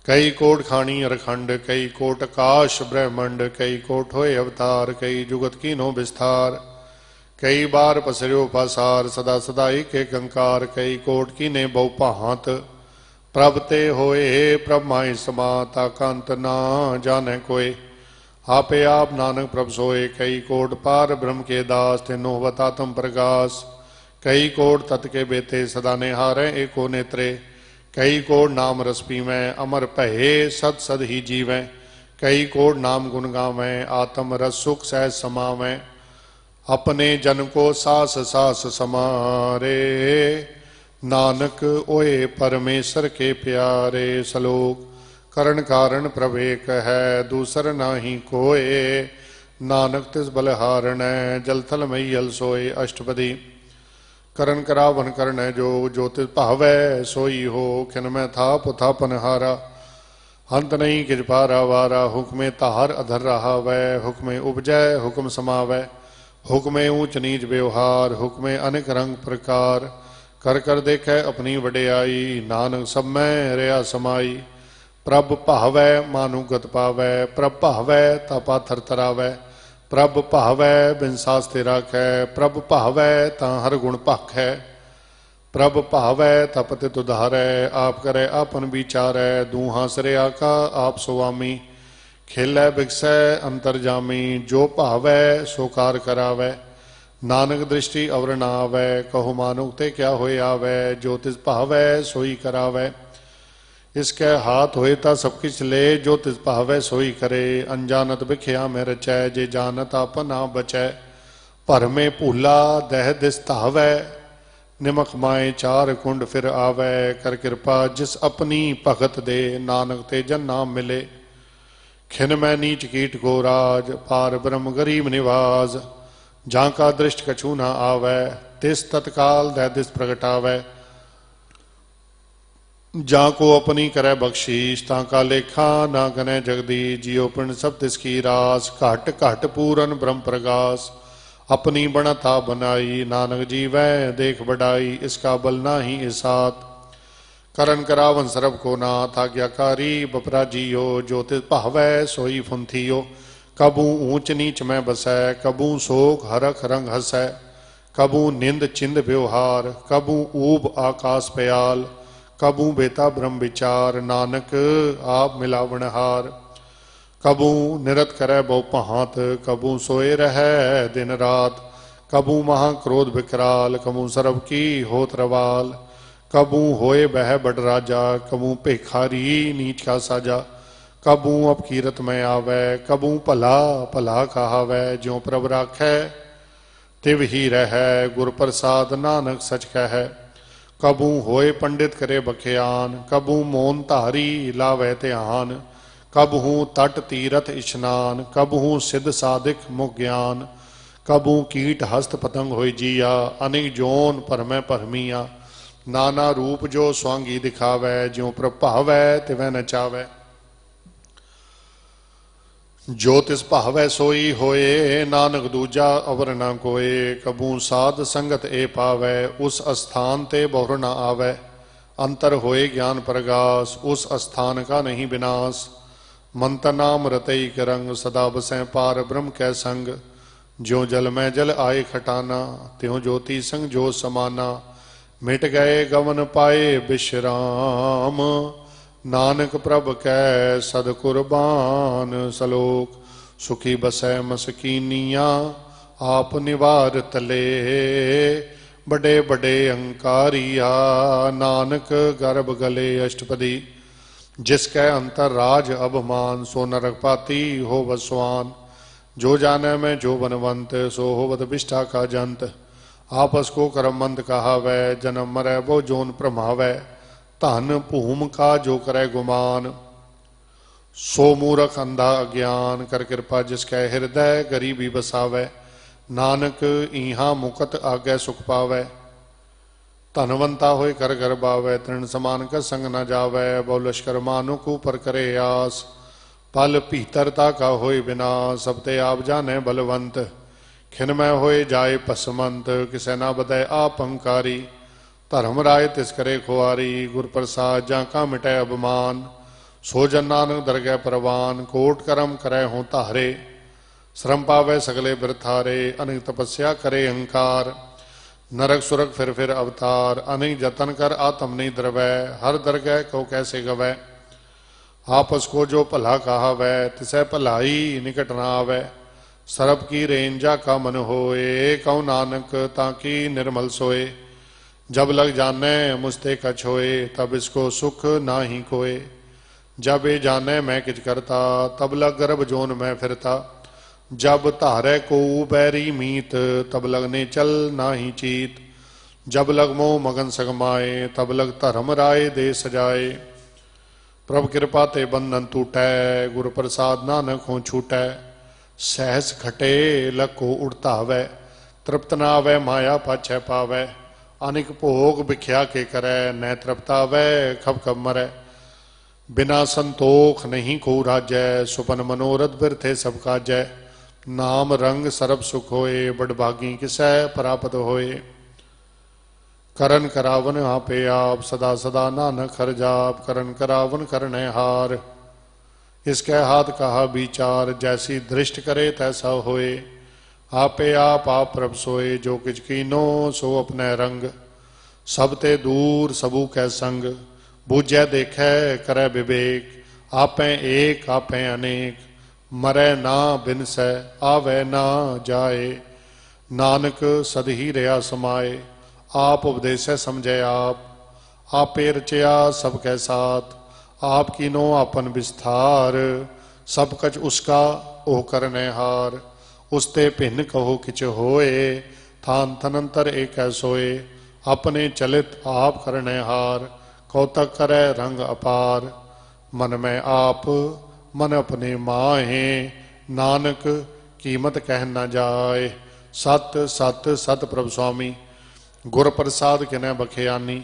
कई कोट खानी अरखंड, कई कोट आकाश ब्रह्मंड, कई कोट होए अवतार, कई जुगत कीनो विस्तार, कई बार पसर्यो पासार, सदा सदा एक एक अंकार, कई कोट कीने बहु भांत, प्रभ ते होए प्रभ माय समात, आकांत ना जाने कोय, आपे आप नानक प्रभ सोए। कई कोट पार ब्रह्म के दास, तेनो बतातम प्रकाश, कई कोट तत् के बेते, सदा निहारे एको नेत्रे, कई कोट नाम रस पीवें, अमर भये सद सद ही जीवें, कई कोट नाम गुण गावें, आत्म रस सुख सहज समावें, अपने जन को सास सास समारे, नानक ओए परमेश्वर के प्यारे। सलोक करण कारण प्रभेक है, दूसर नाही कोय, नानक तिस बलहारण, जल थल मैयल सोए। अष्टपदी करन करावन करण जो, ज्योतिष भावै सोई हो, खिन में था पुथा पनहारा, अंत नहीं किज पारा वारा, हुक्मे तार अधर रहा वै, हुक्मे उपजै हुक्म समावै, हुक्मे ऊंच नीच व्यवहार, हुक्मे अनेक रंग प्रकार, कर देखे अपनी वडियाई, नानक सब में रहा समाई। प्रभ भावै मानु गत पावै, प्रभ भावै ता पाथर तरावै, प्रभ भावै बिन सास्ते राखै, प्रभ भावै ता हर गुण भाखै, प्रभ भावै ता पतित उधारै, आप करे आपन विचारै, दूहां सिरे आका आप सुवामी, खेलै बिकसै अंतरजामी, जो भावै सो कार करावै, नानक दृष्टि अवर ना आवै, कहो मानुक ते क्या होए आवै, जो तिस भावै सोई करावै, इसके हाथ होए ता सब किछ ले, जो तिस भावै सोई करे, अनजानत बिख्या में रचै, जे जानत आपन आ बचै, भर में भूला दह दिस धावै, निमक माए चार कुंड फिर आवै, कर कृपा जिस अपनी भगत दे, नानक ते जन नाम मिले, खिन में नीच कीट को राज, पार ब्रह्म गरीब निवाज, जहाँ का दृष्ट कछु न आवै, तिस तत्काल दह दिस प्रगटावै, जाको अपनी करे बख्शीश, ताका लेखा ना गने जगदीश, जियो पिंड सब तिसकी रास, घट घट पूरन ब्रह्म प्रकाश, अपनी बनता बनाई, नानक जीवै देख बढ़ाई, इसका बल ना ही इसात, करन करावन सरब को नाथ, आज्ञाकारी बपरा जियो, जो तिस भावै सोई फुंथियो, कबू ऊंच नीच में बसै, कबू शोक हरख रंग हसै, कबू निंद चिंद व्यवहार, कबू ऊब आकाश प्याल, कबू बेता ब्रह्म विचार, नानक आप मिलावनहार, कबू निरत करे बहु पहात, कबू सोए रहे दिन रात, कबू महाक्रोध विकराल, कबू सरब की होत रवाल, कबू होए बह बड़ राजा, कबू भिखारी नीच का साजा, कबू अपकीरत में आवे, कबू भला भला कहावै, ज्यों प्रभ राखै तिव ही रहै गुर प्रसाद नानक सच कहै। कबू होए पंडित करे बख्यान, कबू मोन धारी लावै ध्यान। कबहू तट तीरथ इशनान, कबहू सिद्ध साधिक मुख ज्ञान। कबू कीट हस्त पतंग होई जिया, अनेक जोन भरमै भरमिया। नाना रूप जो स्वांगी दिखावै, ज्यों प्रभावै तिवै नचावै। जो तिस भावै सोई होए, नानक दूजा अवर न कोय। कबू साध संगत ए पावै, उस अस्थान ते बहुर न आवै। अंतर होए ज्ञान प्रगास, उस अस्थान का नहीं विनाश। मंत्र नाम रतई के रंग, सदा बसै पार ब्रह्म कै संग। ज्यों जल में जल आए खटाना, त्यों ज्योति संग जो समाना। मिट गए गवन पाए विश्राम, नानक प्रभ कै सद कुर्बान। सलोक सुखी बसै मसकीनिया, आप निवार तले। बड़े बड़े अंकारिया, नानक गर्भ गले। अष्टपदी जिसकै अंतर राज अभिमान, सो नरक पाती हो बसवान। जो जाने में जो बनवंत, सो होवत विष्ठा का जंत। आपस को करमंत कहावै, जन्म मरै वो जोन प्रमावै। धन भूम का जो करे गुमान, सो मूरख अंधा अज्ञान। कर कृपा जिसकै हृदय गरीबी बसावै, नानक इहा मुकत आगे सुख पावै। धनवंता होए कर घर बावै, तृण समान का संग न जावै। बहु लश्कर मानु को पर करे आस, पल भीतरता का होए विनाश। सब ते आप जाने बलवंत, खिनमय होए जाए पसमंत। किसे ना बदै आप अंकारी, धर्म राय तिस करे खुआरी। गुर प्रसाद जा का मिटै अभिमान, सो जन नानक दरगह परवान। कोट करम करे हों धारे, श्रम पावै सगले बिरथारे। अनेक तपस्या करे अहंकार, नरक सुरक फिर अवतार। अनेक जतन कर आत्म नहीं द्रवै, हर दरगह को कैसे गवै। आपस को जो भला कहावै, तिसै भलाई निकट न आवै। सरब की रेंजा का मन होए, कहो नानक ताकि निर्मल सोए। जब लग जाने मुझते कछ होए, तब इसको सुख ना ही कोए। जब ये जाने मैं किच करता, तब लग गर्भ जोन में फिरता। जब धारे को बैरी मीत, तब लगने चल ना ही चीत। जब लग मोह मगन सगमाए, तब लग धर्म राय दे सजाए। प्रभ कृपा ते बंधन टूटै, गुरु प्रसाद नानक हो छूटै। सहस खटे लग को उड़तावै, तृप्त न आवै माया पाछै पावै। अनिक भोग भिख्या के करै, न तृप्तावै खब खब मरै। बिना संतोख नहीं को राजै, सुपन मनोरथ बिरथे सब काजै। नाम रंग सरब सुख होए, बड़भागी किसै प्राप्त होए। करन करावन आपे आप, सदा सदा नानक हर जाप। करन करावन करने हार, इसके हाथ कहा विचार। जैसी दृष्ट करे तैसा होए, आपे आप प्रभ सोए। जो किच कीनो सो अपने रंग, सब ते दूर सबू कै संग। बूझै देखे करे विवेक, आपे एक आपे अनेक। मरै ना बिनसै आवे ना जाए, नानक सद ही रहा समाए। आप उपदेशै समझै आप, आपे रचया सबकै साथ। आप कीनो आपन विस्तार, सब कछ उसका ओह करने हार। उसते भिन्न कहो किच होए, थान थनंतर एक सोए। अपने चलित आप करने हार, कौतक करे रंग अपार। मन में आप मन अपने माहे, नानक कीमत कह न जाए। सत सत सत प्रभु स्वामी, गुर प्रसाद किनै बखियानी।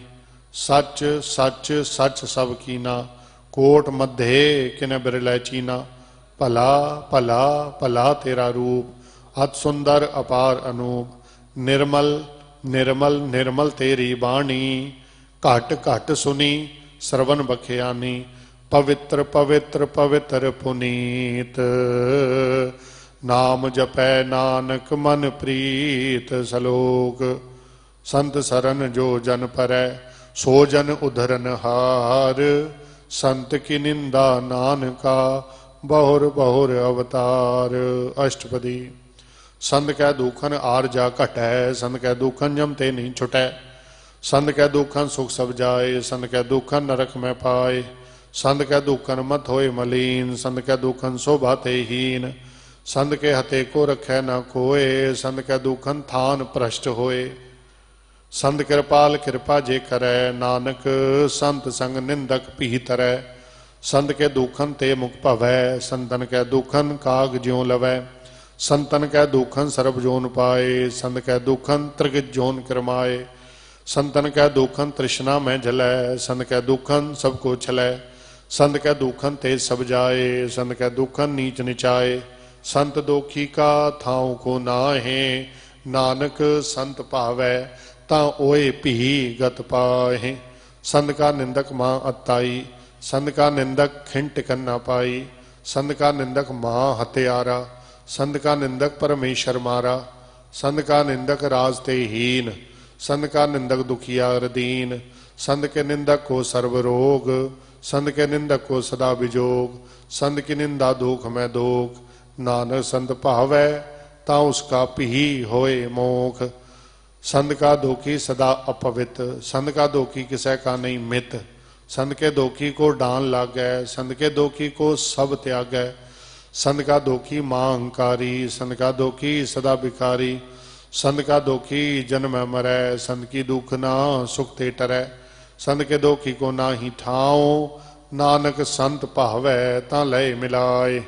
सच सच सच सब कीना, कोट मध्य किनै बिरलै चीना। भला भला भला तेरा रूप, अत सुंदर अपार अनूप। निर्मल निर्मल निर्मल तेरी बाणी, घट घट सुनी श्रवण बखियानी। पवित्र पवित्र पवित्र पुनीत, नाम जपै नानक मन प्रीत। सलोक संत सरन जो जन परै, सो जन उधरन हार। संत की निंदा नानका, बहुर बहुर अवतार। अष्टपदी संत कै दुखन आर जा घटै, संत कै दुखन जम ते नहीं छुटै। संत कै दुखन सुख सब जाए, संत कै दुखन नरक में पाए। संत कै दुखन मत होए मलीन, संत कै दुखन शोभा ते हीन। संत के हते को रखै न कोय, संत कै दुखन थान भ्रष्ट होए। संत कृपाल कृपा जे करै, नानक संत संग निंदक पी तरै। संत के दुखन ते मुख भवै, संतन कै दुखन काग ज्यों लवै। संतन कै दुखन सर्ब जोन पाए, संत कै दुखन त्रिगत जोन करमाए। संतन कै दुखन तृष्णा में जलै, संत कै दुखन सबको छलै। संत कै दुखन ते सब जाए, संत कै दुखन नीच निचाए। संत दोखी का थाऊ को नाहे, नानक संत भावै तां ओए भी गत पाहे। संत का निंदक मां अताई, संत का निंदक खिंट कन्ना पाई। संत का निंदक मां हत्यारा, संत का निंदक परमेश्वर मारा। संत का निंदक राज ते हीन, संत का निंदक दुखियार दीन। संत के निंदक को सर्व रोग, संत के निंदक को सदा विजोग। संत की निंदा दुख में दोख, नानक संत भावै ता उसका भी होए मोख। संत का दोखी सदा अपवित, संत का दोखी किसे का नहीं मित। संत के दोखी को डांन लागै, संत के दोखी को सब त्यागै। संत का दोखी मां अहंकारी, संत का दोखी सदा भिखारी। संत का दोखी जन्म मरै, संत की दुख ना सुख ते टरै। संत के दोखी को ना ही ठाओ, नानक संत भावै तां लय मिलाए।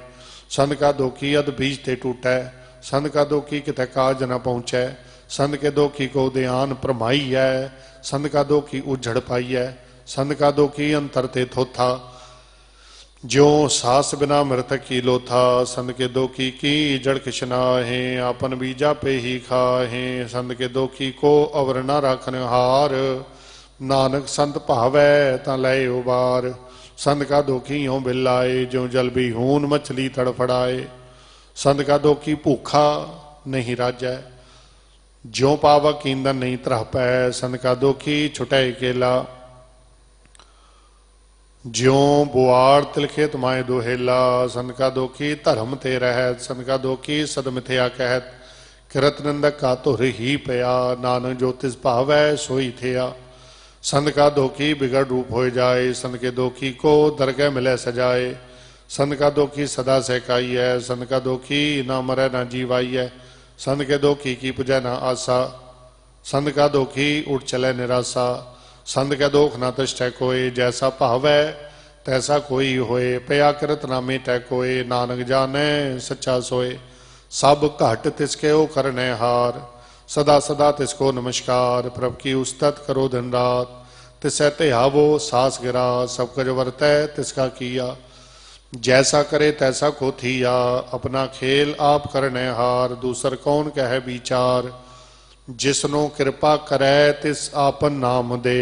संत का दोखी अध बीज ते टूटै, संत का दोखी कितै काज न पहुँचै। संत के दोखी को ध्यान प्रमाई है, संत का दोखी उजड़ पाई है। संत का दोखी अंतर ते थोथा, ज्यों सास बिना मृतक की लोथा। संत के दोखी की जड़ किशना है, आपन बीजा पे ही खाहे। संत के दोखी को अवर न राखन हार, नानक संत भावै तां लय उबार। संत का दोखी यों बिलाए, ज्यों जल भी हून मछली तड़फड़ाए। संत का दोखी भूखा नहीं राजै, ज्यों पावक ईंधन नहीं त्रहपै। संत का दोखी छुटै केला, ज्यों बुआड़ तिलखेत माए दोहेला। संत का दोखी धर्म ते रहत, संत का दोखी सद मिथ्या कहत। किरत निंदक का तुर ही पया, नानक जो तिस भावै सोई थिया। संत का दोखी बिगड़ रूप हो जाए, संत के दोखी को दरगह मिले सजाए। संत का दोखी सदा सहकाई है, संत का दोखी ना मरै ना जीवाई है। संत के दोखी की पुजै ना आसा, संत का दोखी उठ चले निराशा। संत के दोख ना तिष्ठै कोय, जैसा भावै तैसा कोई होए। पया कृत ना मेटै कोय, नानक जाने सच्चा सोए। सब घट तिसके ओ करने हार, सदा सदा तिसको नमस्कार। प्रभ की उस्तत करो दिन रात, तिसै ध्यावो सास गिरा। सब कुछ वरतै तिसका किया, जैसा करे तैसा को थिया। अपना खेल आप करने हार, दूसर कौन कहे विचार। जिसनो कृपा करे तिस आपन नाम दे,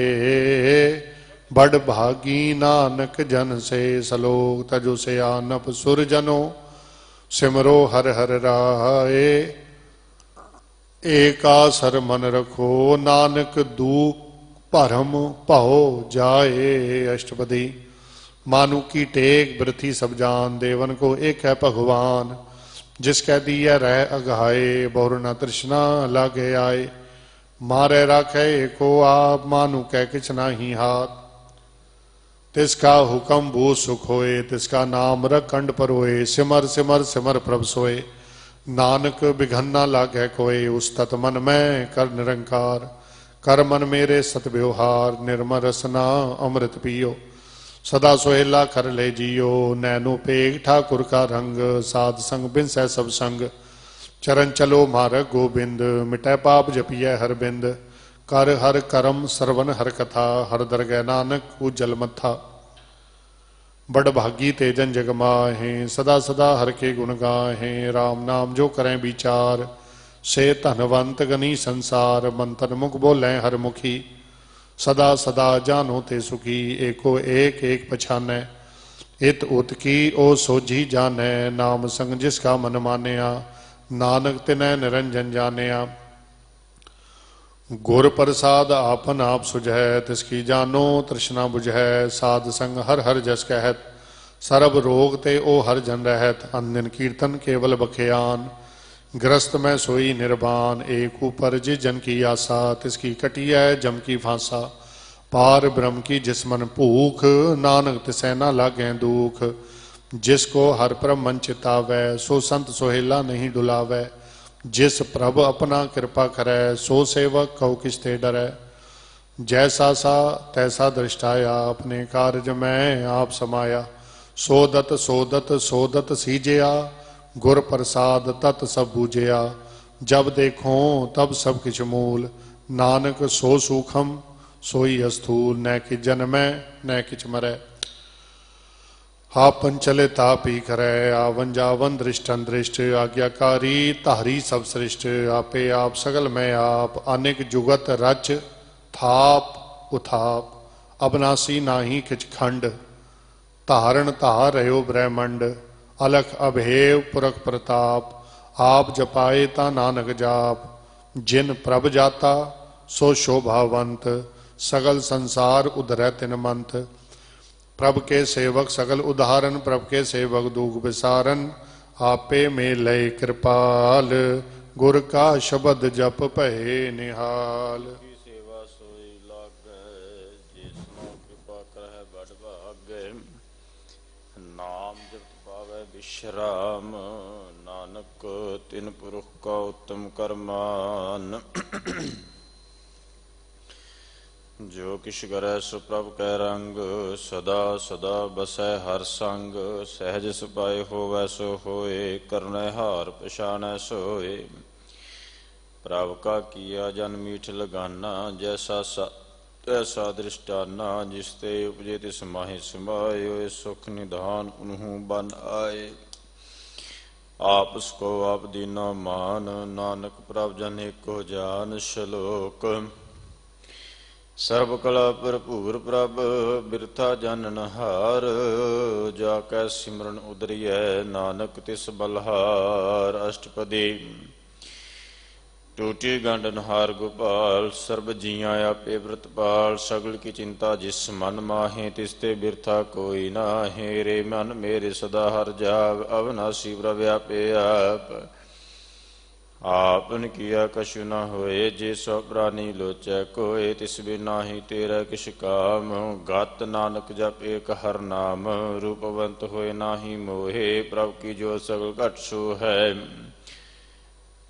बड़ भागी नानक जन से सलोक। तजो से आनप सुर जनो, सिमरो हर हर राए। एका सर मन रखो, नानक दुख भरम भाओ जाए। अष्टपदी। मानु की टेक बृथी सब जान, देवन को एक है भगवान। जिसकै दिया रह अघाए, बहुर न तृष्णा लागे आए। मारे राखे एको आप, मानु कै किछ नाही हाथ। तिसका हुक्म भू सुख होए, तिसका नाम रख कंड पर होए। सिमर सिमर सिमर प्रभ सोए, नानक बिघन न लागे कोय। उस तत मन में कर निरंकार, कर मन मेरे सत व्यवहार। निर्मल रसना अमृत पियो, सदा सोहेला कर ले जियो। नैनो पेग ठाकुर का रंग, साध संग बिनसै सब संग। चरण चलो मार्ग गोबिंद, मिटै पाप जपिय हर बिंद। कर हर करम सरवन हर कथा, हर दरगह नानक उज्जल मथा। बड़ भागी तेजन जग माहे, सदा सदा हर के गुण गाहे। राम नाम जो करें विचार, से धनवंत गनी संसार। मंतन मुख बोलें हर मुखी, सदा सदा जानो ते सुखी। एको एक एक पछानै, इत उत की ओ सोझी जानै। नाम संग जिसका मन मानया, नानक तिनै निरंजन जानिया। गुर प्रसाद आपन आप सुझै, तिसकी जानो तृष्णा बुझै। साध संग हर हर जस कहत, सरब रोग ते ओ हर जन रहत। अनदिन कीर्तन केवल बखयान, ग्रस्त में सोई निर्वाण। एक ऊपर जिस जन की आशा, तिसकी कटी है जम की फांसा। पार ब्रह्म की जिस मन भूख, नानक तिसै ना लागै दुख। जिसको हर परम मन चितावै, सो संत सोहेला नहीं डुलावै। जिस प्रभ अपना कृपा करै, सो सेवक कहो किस ते डरै। जैसा सा तैसा दृष्टाया, अपने कारज में आप समाया। सोदत सोदत सोदत सीजया, गुर प्रसाद तत् सब बूझया। जब देखो तब सब किछ मूल, नानक सो सूखम सोई अस्थूल। न कि जन्मै न किछ मरै, आपन चले ताप ही करे। आवन जावन दृष्टन दृष्ट, आज्ञाकारी धारी सब सृष्ट। आपे आप सगल में आप, अनेक जुगत रच थाप उथाप। अबनासी नाही किछ खंड, धारण धार रहो ब्रह्मंड। अलख अभेव पुरख प्रताप, आप जपाए ता नानक जाप। जिन प्रभ जाता सो शोभावंत, सगल संसार उधरै तिन मंत। प्रभ के सेवक सगल उदाहरण, प्रभ के सेवक दुख विसारन। आपे में लय कृपाल, गुर का शब्द जप भये निहाल। नाम जप पावै विश्राम, नानक तिन पुरुष का उत्तम करमान। जो किश करै सो प्रभ कै रंग, सदा सदा बसै हर संग। सहज सुपाए होवै सो होए, करनै हार पछाणै सोए। प्रभ का किया जन मीठ लगाना, जैसा ऐसा दृष्टाना। जिसते उपजे तिस माहि समायो, सुख निधान उन्हूं बन आए। आपस को आप दीना मान, नानक प्रभ जन एको जान। श्लोक सर्व कला भरपूर प्रभ, बिरथा जानन हार। जाकै सिमरन उदरियै, नानक तिस बलहार। अष्टपदी टूटी गंढन हार गोपाल, सर्ब जियां आपे व्रतपाल। सगल की चिंता जिस मन माहे, तिसते बिरथा कोई नाहे। रे मन मेरे सदा हर जाग, अविनाशी प्रभ आपे आप। आपन किया कछु न होए, जे सौ प्राणी लोचै कोय। तिस बिन नाहि तेरा किछ काम, गत नानक जप एक हर नाम। रूपवंत होए नाहि मोहे, प्रभ की जो सगल घट सो है।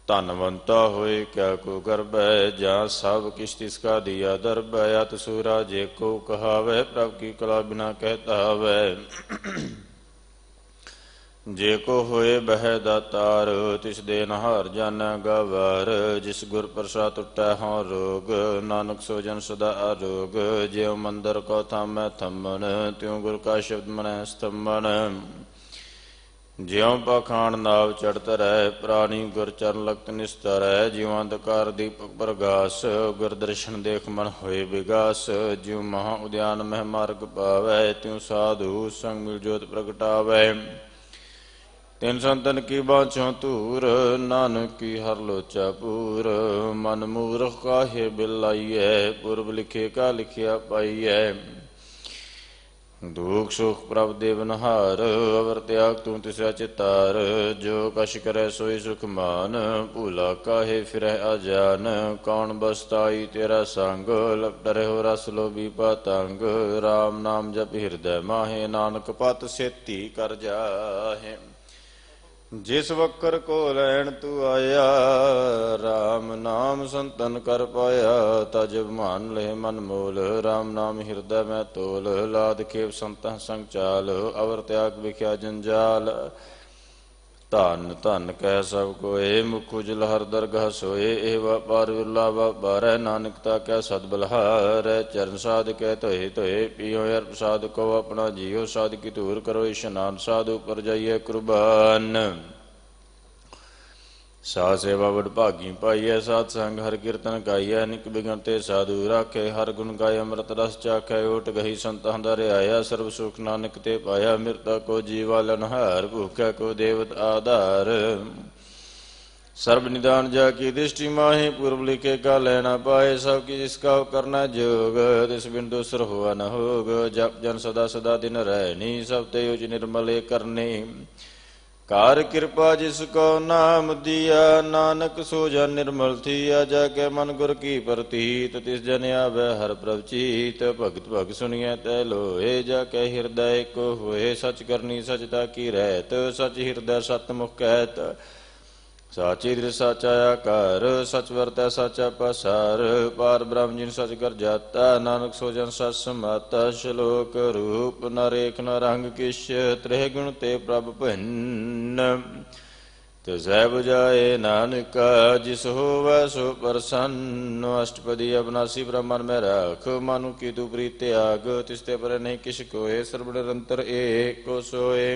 धनवंता होए क्या को गर्भै, जहाँ सब किश तिसका दिया दरबै। अत सूरा जे को कहावै, प्रभ की कला बिना कहता वै। जे को होए बह दातार, तिस देनहार जानै गवार। जिस गुर प्रसाद टुटै हों रोग, नानक सो जन सदा आरोग। ज्यों मंदिर को थामै थम्मन, त्यों गुर का शब्द मनै स्तंभन। ज्यों पाखाण नाव चढ़त रह, प्राणी गुर चरण लगत निस्तर। ज्यों अंधकार दीपक प्रगास, गुर दर्शन देख मन होए विगास। ज्यों महा उद्यान मह मार्ग पावै, त्यों साधु संग मिल जोत प्रगटावै। तिन संतन की बाँछों तूर, नानक की हर लोचा पूर। मन मूर्ख काहे बिलाइयै, पूर्व लिखे का लिखिया पाइयै। दुख सुख प्रभ देवनहार, अवर त्याग तू तिसरा चितार। जो कश करे सोई सुख मान, भूला काहे फिरह अजान। कौन बसताई तेरा संग, लपट रहो रस लोभी पतंग। राम नाम जप हृदय माहे, नानक पत सेती कर जाहे। जिस वक्कर को लैन तू आया, राम नाम संतन कर पाया। तज मान ले मन मोल, राम नाम हृदय में तोल। लाद खेप संत संग चाल, अवर त्याग विख्या जंजाल। धन धन कह सब कोय, मुख उजल हर दरगाह सोए। एह पार विरला बारै, नानकता कै सद बलहार। चरण साध कै तोहे तोहे, पियो हर प्रसाद को अपना जियो। साध की धूर करो इशनान, साधु पर जाइए कुर्बान। साध सेवा बड़ भागी पाइयै, साध संग हर कीर्तन गाइयै। निक बिगड़ते साधु राखे, हर गुण गाय अमृत रस चाखै। ओट गही संतां दर आया, सर्व सुख नानक ते पाया। मृता को जीवा लनहार, भूखा को देवत आधार। सर्ब निदान जा की दृष्टि माहे, पूर्व लिखे का लेना पाए। सब की जिसका करना जोग, तिस बिन दूसर हुआ न होग। जप जन सदा सदा दिन रहनी, सब ते उच निर्मल करनी। कार कृपा जिसको नाम दिया, नानक सो जन निर्मल थिया। जाके मन गुर की प्रतीत, तिस जन आवे हर प्रभ चीत। भगत भग सुनिए तै लोए, जाके हृदय को होए। सच करनी सचता की रहत, सच हृदय सतमुख कहत। साची दृढ़ साचा आकार, सच वरतै साचा पसार। पार ब्रह्म जिन सच कर जाता, नानक सो जन सच समाता। श्लोक रूप न रेख न रंग किश, त्रेह गुण ते प्रभ भिन्न। तिसै बुझाए नानका, जिस होवै सो प्रसन्न। अष्टपदी अविनाशी ब्रह्मन में राख, मानु की तू प्रीत त्याग। तिसते पर नहीं किश कोय, सर्व निरंतर एक को सोए।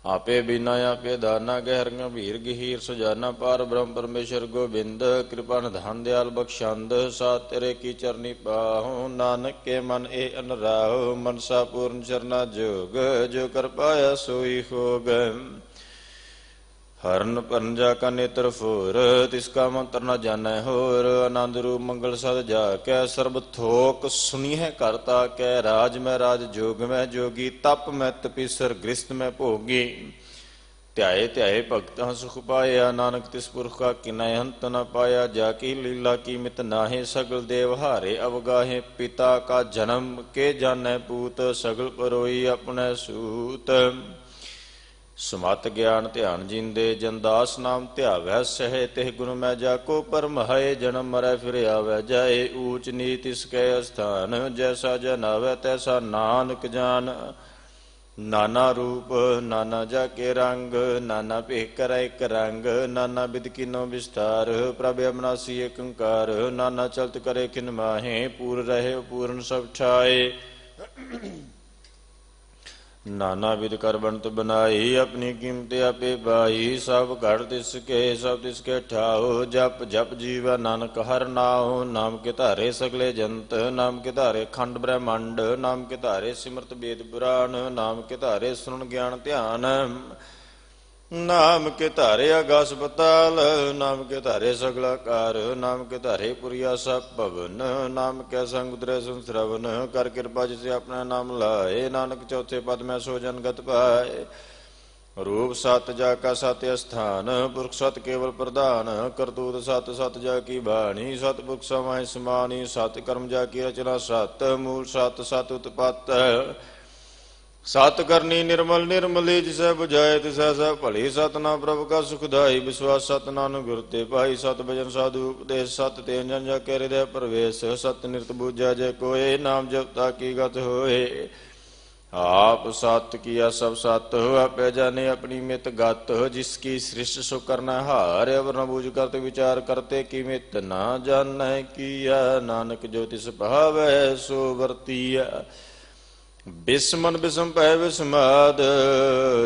आपे बिना आपे दाना, गहर गंभीर गहीर सुजाना। पार ब्रह्म परमेश्वर गोबिंद, कृपा निधान दयाल बख्शांद। सात तेरे की चरनी पाहो, नानक के मन ए अनराहो। मनसा पूर्ण चरना जोग, जो कर पाया सोई होग। हरण पंजा का नेत्र फोर, तिसका मंत्र न जानै होर। आनंद रूप मंगल सद जाकै, सर्ब थोक सुनिह करता कै। राज में राज जोग में जोगी, तप में तपीसर गृहस्थ में भोगी। ध्याए ध्याए भगत सुख पाया, नानक तिस पुरख का किनय अंत न पाया। जाकी लीला की मित नाहे, सगल देव हारे अवगाहे। पिता का जन्म के जानै पूत, सगल परोई अपने सूत। सुमत ज्ञान ध्यान जिंदे, जनदास नाम ध्यावै सहे। तिह गुण मैं जाको परमहाय, जन्म मरै फिर आवै जाए। ऊच नीच इसके स्थान, जैसा जन आवै तैसा नानक जान। नाना रूप नाना जाके रंग, नाना भेख करै एक रंग। नाना विध किनो विस्तार, प्रभ अविनाशी एक ओंकार। नाना चलत करे खिन माहे, पूर रहे पूर्ण सब ठाए। नाना विध कर बनत बनाई, अपनी कीमत आपे पाई। सब घड़ तिसके सब तिसके ठाओ, जप जप जीवा नानक हर नाओ। नाम के धारे सगले जंत, नाम के धारे खंड ब्रह्मांड। नाम के धारे सिमरत वेद पुराण, नाम के धारे सुन ज्ञान ध्यान। नाम के धारे आकाश पताल, नाम के धारे सगला कार। नाम के धारे पुरिया सब भवन, नाम के संग उतरे सुन श्रवण। कर कृपा जिसे अपना नाम लाए, नानक चौथे पद में सो जन गत पाए। रूप सत जाका सत स्थान, पुरख सत केवल प्रधान। करतूत सत सत जाकी बाणी, सतपुरख समाय समानी। सत कर्म जाकी रचना सत, मूल सत सत उत्पत्त। सत करनी निर्मल निर्मली, जिसे बुझाए तिसै सब भली। सत नाम प्रभु का सुखदाई, विश्वास सत नानक गुर ते पाई। सत भजन साधु उपदेश, सत तेन जन जाके हृदय प्रवेश। सत निरत बूझा जय कोय, नाम जपता की गत होए। आप सत किया सब सत, आपे जाने अपनी मित गत। जिसकी सृष्ट सो करना हार, अवर न बूझ करते विचार करते। की मित ना जानै किया, नानक जो तिस भावै सो वर्तिया। बिस्मन बिस्म पै बिस्माद,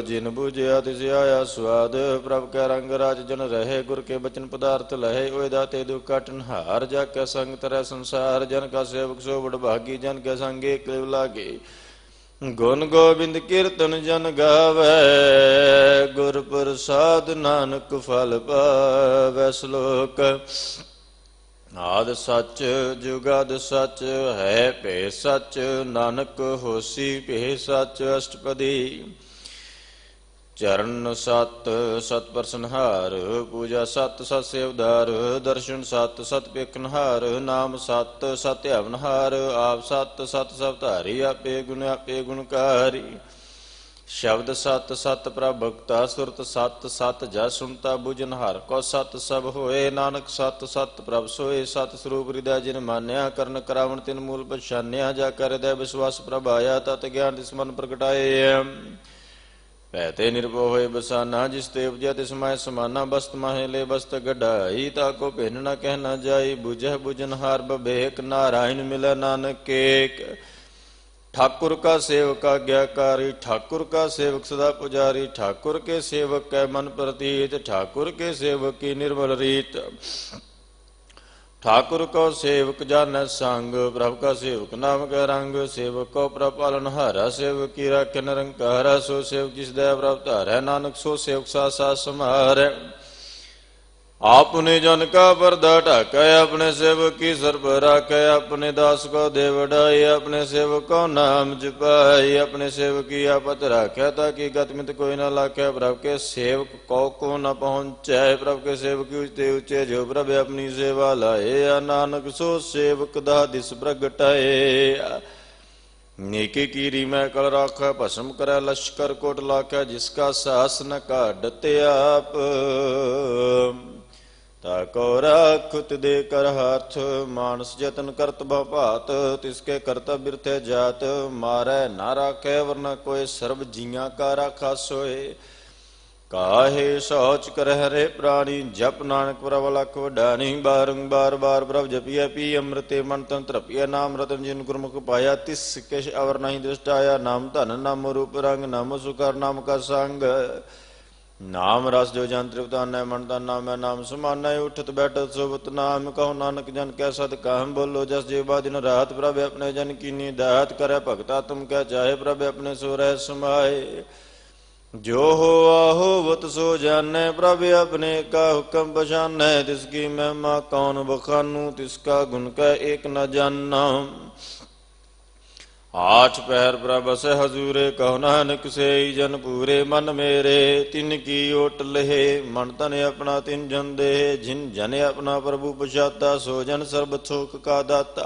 जिन बुझिया तिस आया स्वाद। प्रभ कै रंग राज जन रहे, गुर के बचन पदार्थ लहे। ओए दाते दुख काटन हार, जाके संग तरह संसार। जन का सेवक सो बड़ भागी, जन के संग एक लिव लागे। गुण गोबिंद कीर्तन जन गावै, गुर प्रसाद नानक फल पावै। श्लोक आद सच जुगाद सच, है भे सच। नानक होसी भे सच। अष्टपदी चरण सत सत प्रसनहार, पूजा सत सत सेवदार। दर्शन सत सत पेखनहार, नाम सत सत अवनहार। आप सत सत सब धारी, आपे गुणकारी। शब्द सत सत प्रभ भगता, सुरत सत सत जस सुनता बुझन हार को। सत सब होए, नानक सत सत प्रभ सोए। सत स्वरूप हृदय जिन मान्या, करण करावण तिन मूल पछान्या। जाकर हृदय विश्वास प्रभ आया, तत ज्ञान तिस मन प्रगटाए। पैते निर्भो होए बसाना, जिस ते उपजै तिस माय समाना। बस्त माहे ले बस्त गढ़ाई, ताको भिन्न न कहना जाई। बुझह बुझन हार बभेक, नारायण मिलै नानक केक। ठाकुर का सेवक आज्ञाकारी, ठाकुर का सेवक सदा पुजारी। ठाकुर के सेवक कै मन प्रतीत, ठाकुर के सेवक की निर्मल रीत। ठाकुर को सेवक जानै संग, प्रभु का सेवक नाम का रंग। सेवक को प्रभ पालन हारा, सेवक की राखे निरंकारा। सो सेवक जिस दया प्रभ धारै, नानक सो सेवक सा सा समारै। आपने जन का पर्दा ढाकै, अपने सेवक की सर पर राखै, अपने दास को दे बढ़ाई, अपने सेवक को नाम जपाई, अपने सेवक की आपत राखै, ताकि गतमित कोई न लाखे। प्रभु के सेवक को न पहुँचे, प्रभु के सेवक ऊंचे ऊंचे जो प्रभु अपनी सेवा लाए, नानक सो सेवक दा दिस प्रगटाए। नेकी कीरी मैं कल राखै, भस्म करे लश्कर कोट लाखै, जिसका साहस न काढ़ते आप। ताको राखुत दे कर हाथ, मानस जतन करत भात, तिसके कर्तव्य बिरथे जात। मारै ना राखे वरना कोई, सर्व जिया का राखा सोए। काहे सोच कर हरे प्राणी, जप नानक प्रभ लख वडानी। बारंबार बार प्रभ जपिया पी, अमृते मन तन तृपिया। नाम रतन जिन गुरमुख पाया, तिस किश अवर नहीं दृष्ट आया। नाम धन नाम रूप रंग, नाम सुकर नाम का संग। नाम रस जो जन त्रिवतान मन तन नाम है, नाम समान उठत बैठत सोबत नाम। कहो नानक जन कै सद कहम, बोलो जस जीवा दिन रात। प्रभ अपने जन की दात करे, भगता तुम क्या चाहे। प्रभ अपने सो रह समाए, जो हो आहोवत सो जाने। प्रभ अपने का हुक्म पछाने, तिसकी महिमा कौन बखानू। तिसका गुण कै एक न जाना, आठ पहर प्रभ से हजूरे। कहो नानक से जन पूरे मन मेरे, तिनकी ओट लहे। मन तन अपना तिन जन दे, जिन जन अपना प्रभु पछाता। सो जन सर्ब सुख का दाता,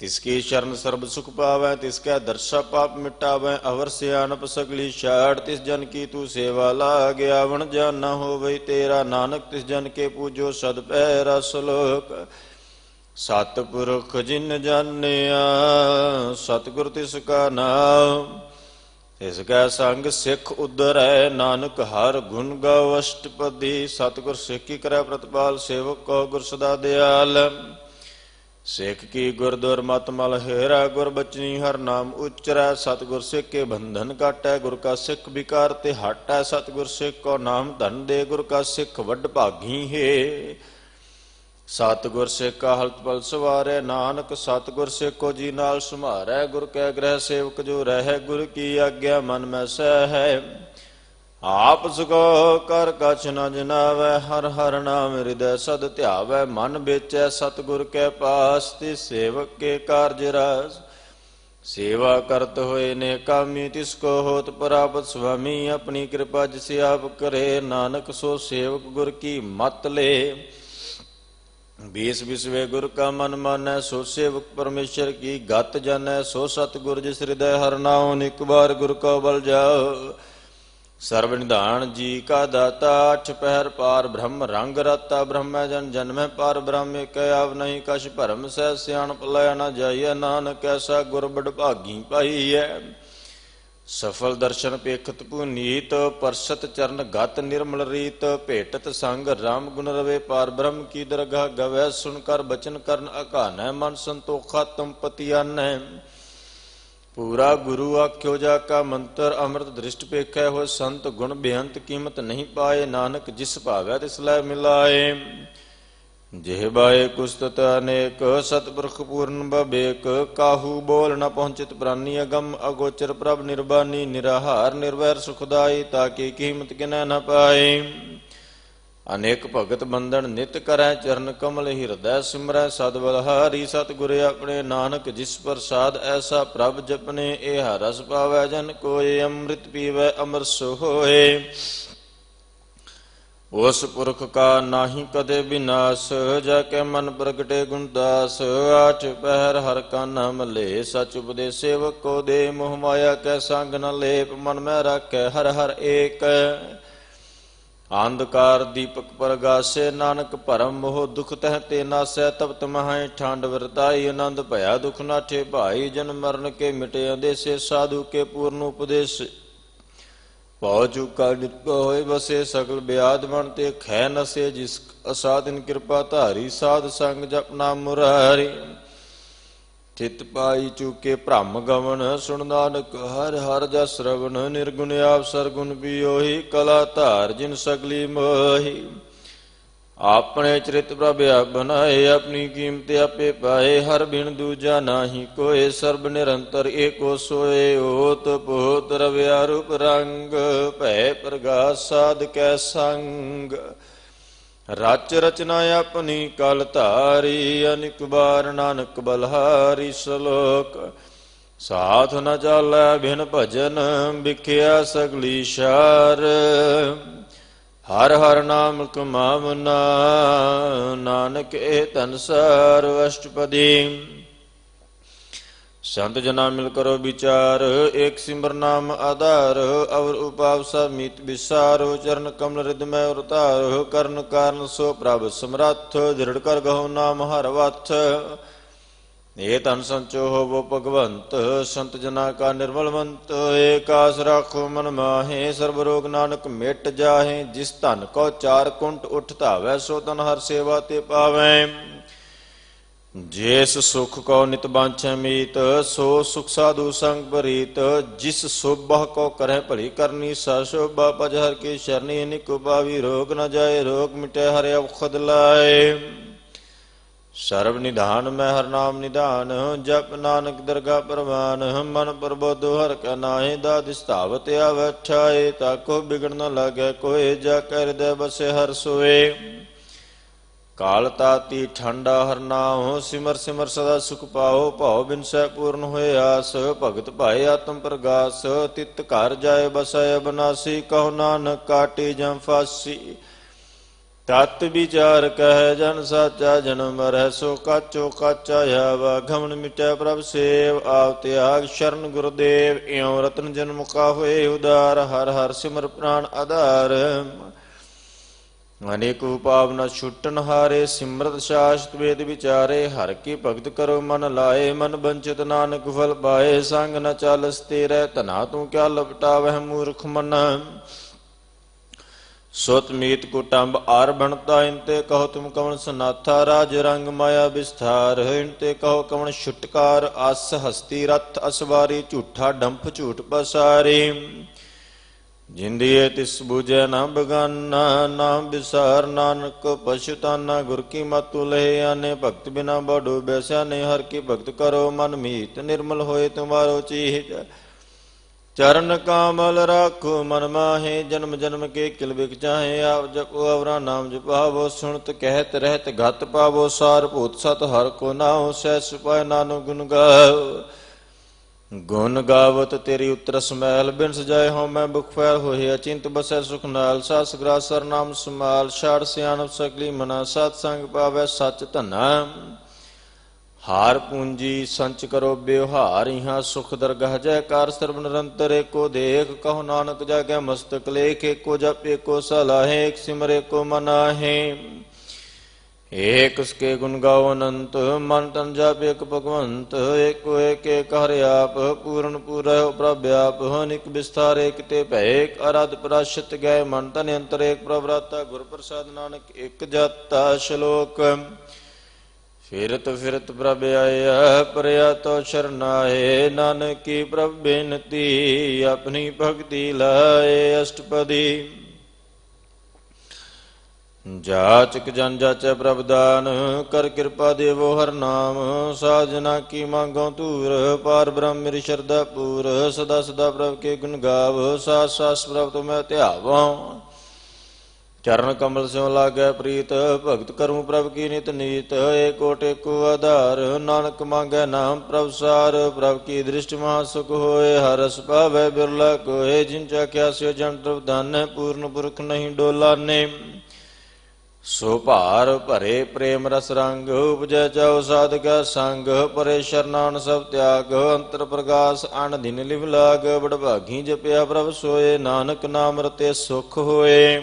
तिसकी शरण सर्ब सुख पावै। तिसकै दर्शा पाप मिटावै, अवर सियानप सगली छाड़। तिस जन की तू सेवा लागे, आवण जान न होवै तेरा। नानक तिस जन के पूजो सद पैरा सलोक। सतपुरख जिन जानिया, सतगुर तिसका नाम। तिसका संग सिख उधरै, नानक हर गुण गाओ अष्टपदी। सतगुर सिख की करै प्रतिपाल, सेवक को गुर सदा दयाल। सिख की गुर दुर मत मल हेरा, गुर बचनी हर नाम उच्चरै। सतगुर सिख के बंधन काटै, गुर का सिख विकार ते हटै। सतगुर सिख को नाम धन दे, गुर का सिख वड भागी है। सतगुर सिख का हलत पल सवारै, नानक सतगुर सिख को जी नाल सुमारै। गुर कै ग्रह सेवक जो रह, गुर की आज्ञा मन में सह। आप सुको कर कछ न जनावै, हर हर नाम हृदय सद ध्यावै। मन बेचै सतगुर के पास, तिस सेवक के कार्य रस। सेवा करत होए ने कामी, तिसको होत प्राप्त स्वामी। अपनी कृपा जिसे आप करे, नानक सो सेवक गुर की मत ले। बीस बिसवे गुर का मन मानै, सो सेवक परमेश्वर की गत जानै। सो सतगुर जिस हृदय हर नाम, एक बार गुर को बल जाओ। सर्व निधान जी का दाता, अठ पहर पार ब्रह्म रंग रता। ब्रह्म जन जन्म पार ब्रह्म, कै आव नहीं कछ भरम। सह सियाणप लया न जाइए, नानक ऐसा गुर बड़ भागी पाई है। सफल दर्शन पेखत पुनीत, परसत चरण गत निर्मल रीत। भेटत संग राम गुण रवे, पार ब्रह्म की दरगाह गवै। सुनकर बचन करन अकानै, मन संतोखा तुम पति आनै। पूरा गुरु आख्यो जाका मंत्र, अमृत दृष्ट पेखै। हो संत गुण बेअंत, कीमत नहीं पाए। नानक जिस भावै तिस लै मिलाए। जेहबाए कुस्तत अनेक, सतपुरख पूर्ण बबेक। काहू बोल न पहुँचित प्राणी, अगम अगोचर प्रभ निर्बानी। निराहार निर्वैर सुखदाई, ताकि कीमत गिनै न पाए। अनेक भगत बंधन नित करै, चरण कमल हृदय सिमरै। सद बलहारी सतगुर अपने, नानक जिस प्रसाद ऐसा प्रभ जपने। एह रस पावै जन कोय, अमृत पीवै अमर सो होए। उस पुरख का नाही कदे विनाश, जाके मन प्रगटे गुणदास। आठ पहर हर का नाम ले, सच उपदेश सेवक को दे। मोह माया कै संग न लेप, मन में राखे हर हर एक। अंधकार दीपक प्रगासे, नानक परम मोह दुख तह ते नासै। तब तमहाय ठांड वरताई, आनंद भया दुख नाठे भाई। जन्म मरण के मिटे अंदेशे, साधु के पूर्ण उपदेश। पौ चुका निरपा होए बसे, सकल ब्याद मन ते खै नसे। जिस असाधन कृपा धारी, साध संग जप नाम मुरारी। चित पाई चुके भ्रम गवन, सुन नानक हर हर जस श्रवण। निर्गुण आप सरगुण पियोहि, कला धार जिन सगली मोहि। अपने चरित प्रभ आप बनाए, अपनी कीमत आपे पाए। हर बिन दूजा नाही कोय, सर्ब निरंतर एको सोए। ओत पोत रव्या रूप रंग, भय प्रगास साध कै संग। ਰਚ ਰਚਨਾ ਆਪਣੀ ਕਲ ਧਾਰੀ, ਅਨਿਕ ਬਾਰ ਨਾਨਕ ਬਲਹਾਰੀ। ਸ਼ਲੋਕ ਸਾਥ ਨ ਚਾਲੈ ਬਿਨ ਭਜਨ, ਵਿਖਿਆ ਸਗਲੀ ਸ਼ਾਰ। ਹਰ ਹਰ ਨਾਮ ਕਮਾਵਨਾ, ਨਾਨਕ ਇਹ ਧਨਸਾਰ। ਅਸ਼ਟਪਦੀ ਸੰਤ ਜਨਾ ਮਿਲ ਕਰੋ ਵਿਚਾਰ, ਏਕ ਸਿਮਰ ਨਾਮ ਆਧਾਰ। ਅਵਰ ਉਪਾਵ ਸਭ ਮੀਤ ਵਿਸਾਰੋ, ਚਰਨ ਕਮਲ ਰਿਦ ਮੈਂ ਉਰਤਾਰੋ। ਕਰਨ ਕਾਰਨ ਸੋ ਪ੍ਰਭ ਸਮਰੱਥ, ਦ੍ਰਿੜ ਕਰ ਗਹੁ ਨਾਮ ਹਰ ਵਥ। ਇਹ ਧਨ ਸੰਚੋ ਹੋਵੋ ਭਗਵੰਤ, ਸੰਤ ਜਨਾ ਕਾ ਨਿਰਮਲ ਮੰਤ। ਏਕ ਆਸ ਰਾਖੋ ਮਨ ਮਾਹੇ, ਸਰਬ ਰੋਗ ਨਾਨਕ ਮਿਟ ਜਾਹੇ। ਜਿਸ ਧਨ ਕੋ ਚਾਰ ਕੁੰਟ ਉਠ ਧਾਵੈ, ਸੋ ਧਨ ਹਰ ਸੇਵਾ ਤੇ ਪਾਵੈ। ਜਿਸ ਸੁਖ ਕੋ ਨਿਤ ਬਾਂਛੈ ਮੀਤ, ਸੋ ਸੁਖ ਸਾਧੂ ਸੰਗ ਪ੍ਰੀਤ। ਜਿਸ ਸੋਭਾ ਕੋ ਕਰੈ ਭਲੀ ਕਰਨੀ, ਸਾ ਸ਼ੋਭਾ ਭਜ ਹਰ ਕੀ ਸ਼ਰਨੀ। ਨਿਕ ਉਪਾਵੀ ਰੋਗ ਨ ਜਾਏ, ਰੋਗ ਮਿਟੈ ਹਰਿ ਔਖਦ ਲਾਏ। ਸਰਬ ਨਿਧਾਨ ਮੈਂ ਹਰ ਨਾਮ ਨਿਧਾਨ, ਜਪ ਨਾਨਕ ਦਰਗਾ ਪ੍ਰਵਾਨ। ਮਨ ਪ੍ਰਬੋਧ ਹਰ ਕੈ ਨਾਹਿ, ਦਾਤਿ ਸਥਾਵਤ ਆਵੈ ਠਾਏ। ਤਾਕੋ ਬਿਗੜ ਨ ਲਾਗੈ ਕੋਇ, ਜਾ ਕੈ ਹਿਰਦੈ ਬਸੈ ਹਰਿ ਸੋਏ। ਕਾਲ ਤਾਤੀ ਠੰਡਾ ਹਰ ਨਾਉ, ਸਿਮਰ ਸਿਮਰ ਸਦਾ ਸੁਖ ਪਾਓ। ਭਾਉ ਬਿਨਸੈ ਪੂਰਨ ਹੋਏ ਆਸ, ਭਗਤ ਭਾਏ ਆਤਮ ਪ੍ਰਗਾਸ। ਤਿਤ ਘਰ ਜਾਏ ਬਸੈ ਅਬਨਾਸੀ, ਕਹੋ ਨਾਨਕ ਕਾਟੀ ਜਮ ਫਾਸੀ। ਤਤ ਵਿਚਾਰ ਕਹਿ ਜਨ ਸਾਚਾ, ਜਨਮ ਮਰੈ ਸੋ ਕਾਚੋ ਕਾਚਾ ਆਵਾ। ਘਮਨ ਮਿਟੈ ਪ੍ਰਭ ਸੇਵ, ਆਵ ਤਿਆਗ ਸ਼ਰਨ ਗੁਰਦੇਵ। ਇਉ ਰਤਨ ਜਨਮ ਕਾ ਹੋਏ ਉਦਾਰ, ਹਰ ਹਰ ਸਿਮਰ ਪ੍ਰਾਨ ਆਧਾਰ। ਅਨੇਕ ਉਪਾਵ ਨ ਛੁਟਨ ਹਾਰੇ, ਸਿਮਰਤ ਸ਼ਾਸਤ ਵੇਦ ਵਿਚਾਰੇ। ਹਰ ਕੀ ਭਗਤ ਕਰੋ ਮਨ ਲਾਏ, ਮਨ ਬੰਚਿਤ ਨਾਨਕ ਫਲ ਪਾਏ। ਸੰਗ ਨ ਚਾਲਸ ਤੇਰੇ, ਧਨਾ ਤੂੰ ਕਿਆ ਲਪਟਾਵਹਿ ਮੂਰਖ ਮਨ। ਸੁਤ ਮੀਤ ਕੁਟੰਬ ਆਰ ਬਣਤਾ, ਇਨ ਤੇ ਕਹੋ ਤੁਮ ਕਵਣ ਸਨਾਥਾ। ਰਾਜ ਰੰਗ ਮਾਇਆ ਵਿਸਥਾਰ, ਇਨ ਤੇ ਕਹੋ ਕਵਣ ਛੁਟਕਾਰ। ਅਸ ਹਸਤੀ ਰਥ ਅਸਵਾਰੀ, ਝੂਠਾ ਡੰਫ ਝੂਠ ਪਸਾਰੀ। ਜਿੰਦੀਏ ਤਿਸ ਬੂਝੈ ਨਾ ਬਗਾਨਾ, ਨਾਮ ਵਿਸਾਰ ਨਾਨਕ ਪਛੁਤਾਨਾ। ਗੁਰ ਕੀ ਮਤੁ ਲਹੇ ਆਨੇ, ਭਗਤ ਬਿਨਾ ਬੜੋ ਬੈਸਿਆਨੇ। ਹਰ ਕੀ ਭਗਤ ਕਰੋ ਮਨ ਮੀਤ, ਨਿਰਮਲ ਹੋਏ ਤੁਮਾਰੋ ਚੀਤ। ਚਰਨ ਕਾਮਲ ਰਾਖੋ ਮਨ ਮਾਹੇ, ਜਨਮ ਜਨਮ ਕੇ ਕਿਲ ਬਿਕ ਚਾਹੇ। ਆਪ ਜਪੋ ਅਵਰਾ ਨਾਮ ਜਪਾਵੋ, ਸੁਣਤ ਕਹਿਤ ਰਹਿਤ ਘਤ ਪਾਵੋ। ਸਾਰ ਭੂਤ ਸਤ ਹਰ ਕੋ ਨਾਉ, ਸਹਿ ਸੁਪਾਇ ਨਾਨਕ ਗੁਣ ਗਾਓ। ਗੁਣ ਗਾਵਤ ਤੇਰੀ ਉਤਰਸ ਮੈਲ, ਬਿਨ ਸਜਾਏ ਹਉ ਮੈਂ ਬੁਖ ਫੈਲ। ਹੋਏ ਅਚਿੰਤ ਬਸੈ ਸੁਖ ਨਾਲ, ਸਾਸ ਗ੍ਰਾਸਰ ਨਾਮ ਸਮਾਲ। ਛਾੜ ਸਿਆਣਪ ਸਕਲੀ ਮਨਾ, ਸਤ ਸੰਗ ਪਾਵੈ ਸਚ ਧਨਾ। ਹਾਰ ਪੂੰਜੀ ਸੰਚ ਕਰੋ ਬਿਵਹਾਰ, ਇਹਾਂ ਸੁਖ ਦਰਗਹ ਜੈਕਾਰ। ਸਰਬ ਨਿਰੰਤਰ ਏਕੋ ਦੇਖ, ਕਹੋ ਨਾਨਕ ਜਾਗੈ ਮਸਤਕ ਲੇਖ। ਏਕੋ ਜਪ ਏਕੋ ਸਲਾਹੇ, ਏਕ ਸਿਮਰ ਏਕੋ ਮਨਾਹੇ। ਏਕ ਉਸਕੇ ਗੁਣ ਗਾਓ ਅਨੰਤ, ਮਨ ਤਨ ਜਪ ਏਕ ਭਗਵੰਤ। ਏਕੋ ਏਕ ਏਕ ਹਰਿ ਆਪ, ਪੂਰਨ ਪੂਰੈ ਪ੍ਰਭ ਆਪ। ਨਿਕ ਵਿਸਥਾਰ ਏਕ ਤੇ ਭੈ, ਏਕ ਅਰਾਧ ਪ੍ਰਾਸ਼ਤ ਗਏ। ਮਨ ਤਨ ਅੰਤਰ ਏਕ ਪ੍ਰਭ ਰਾਤਾ, ਗੁਰ ਪ੍ਰਸਾਦ ਨਾਨਕ ਏਕ ਜਾਤਾ। ਸ਼ਲੋਕ ਫਿਰਤ ਫਿਰਤ ਪ੍ਰਭ ਆਇਆ, ਪਰਿਆ ਤੋ ਸ਼ਰਨਾਏ। ਨਾਨਕੀ ਪ੍ਰਭ ਬੇਨਤੀ, ਆਪਣੀ ਭਗਤੀ ਲਾਏ। ਅਸ਼ਟਪਦੀ ਜਾਚਕ ਜਨ ਜਾਚੈ ਪ੍ਰਭ ਦਾਨ, ਕਰ ਕਿਰਪਾ ਦੇਵੋ ਹਰ ਨਾਮ। ਸਾਜਨਾ ਕੀ ਮੰਗੋ ਧੂਰ, ਪਾਰ ਬ੍ਰਹਮ ਮੇਰੀ ਸ਼ਰਧਾ ਪੂਰ। ਸਦਾ ਸਦਾ ਪ੍ਰਭ ਕੇ ਗੁਣ ਗਾਵ, ਸਾਸ ਸਾਸ ਪ੍ਰਭ ਤੁਮੈ ਧਿਆਵੋ। ਚਰਨ ਕਮਲ ਸਿਉ ਲਾਗੈ ਪ੍ਰੀਤ, ਭਗਤ ਕਰੂੰ ਪ੍ਰਭ ਕੀ ਨਿਤ ਨੀਤ। ਏਕੋ ਟੇਕੋ ਆਧਾਰ, ਨਾਨਕ ਮੰਗੈ ਨਾਮ ਪ੍ਰਭ ਸਾਰ। ਪ੍ਰਭ ਕੀ ਦ੍ਰਿਸ਼ਟ ਮਹਾ ਸੁਖ ਹੋਏ, ਹਰ ਰਸ ਪਾਵੈ ਬਿਰਲਾ ਕੋਏ। ਜਿਨ ਚਾਖਿਆ ਸਿਓ ਜਨ ਪ੍ਰਭ ਧਨ, ਪੂਰਨ ਪੁਰਖ ਨਹੀਂ ਡੋਲਾਨੇ। ਸੋ ਭਾਰ ਭਰੇ ਪ੍ਰੇਮ ਰਸ ਰੰਗ, ਉਪਜੈ ਚਾਉ ਸਾਧਕੈ ਸੰਗ। ਪਰੇ ਸ਼ਰਨਾਨ ਸਭ ਤਿਆਗ, ਅੰਤਰ ਪ੍ਰਗਾਸ ਅਣ ਦਿਨ ਲਿਵ ਲਾਗ। ਬੜਭਾਗੀ ਜਪਿਆ ਪ੍ਰਭ ਸੋਏ, ਨਾਨਕ ਨਾਮ ਰਤੇ ਸੁਖ ਹੋਏ।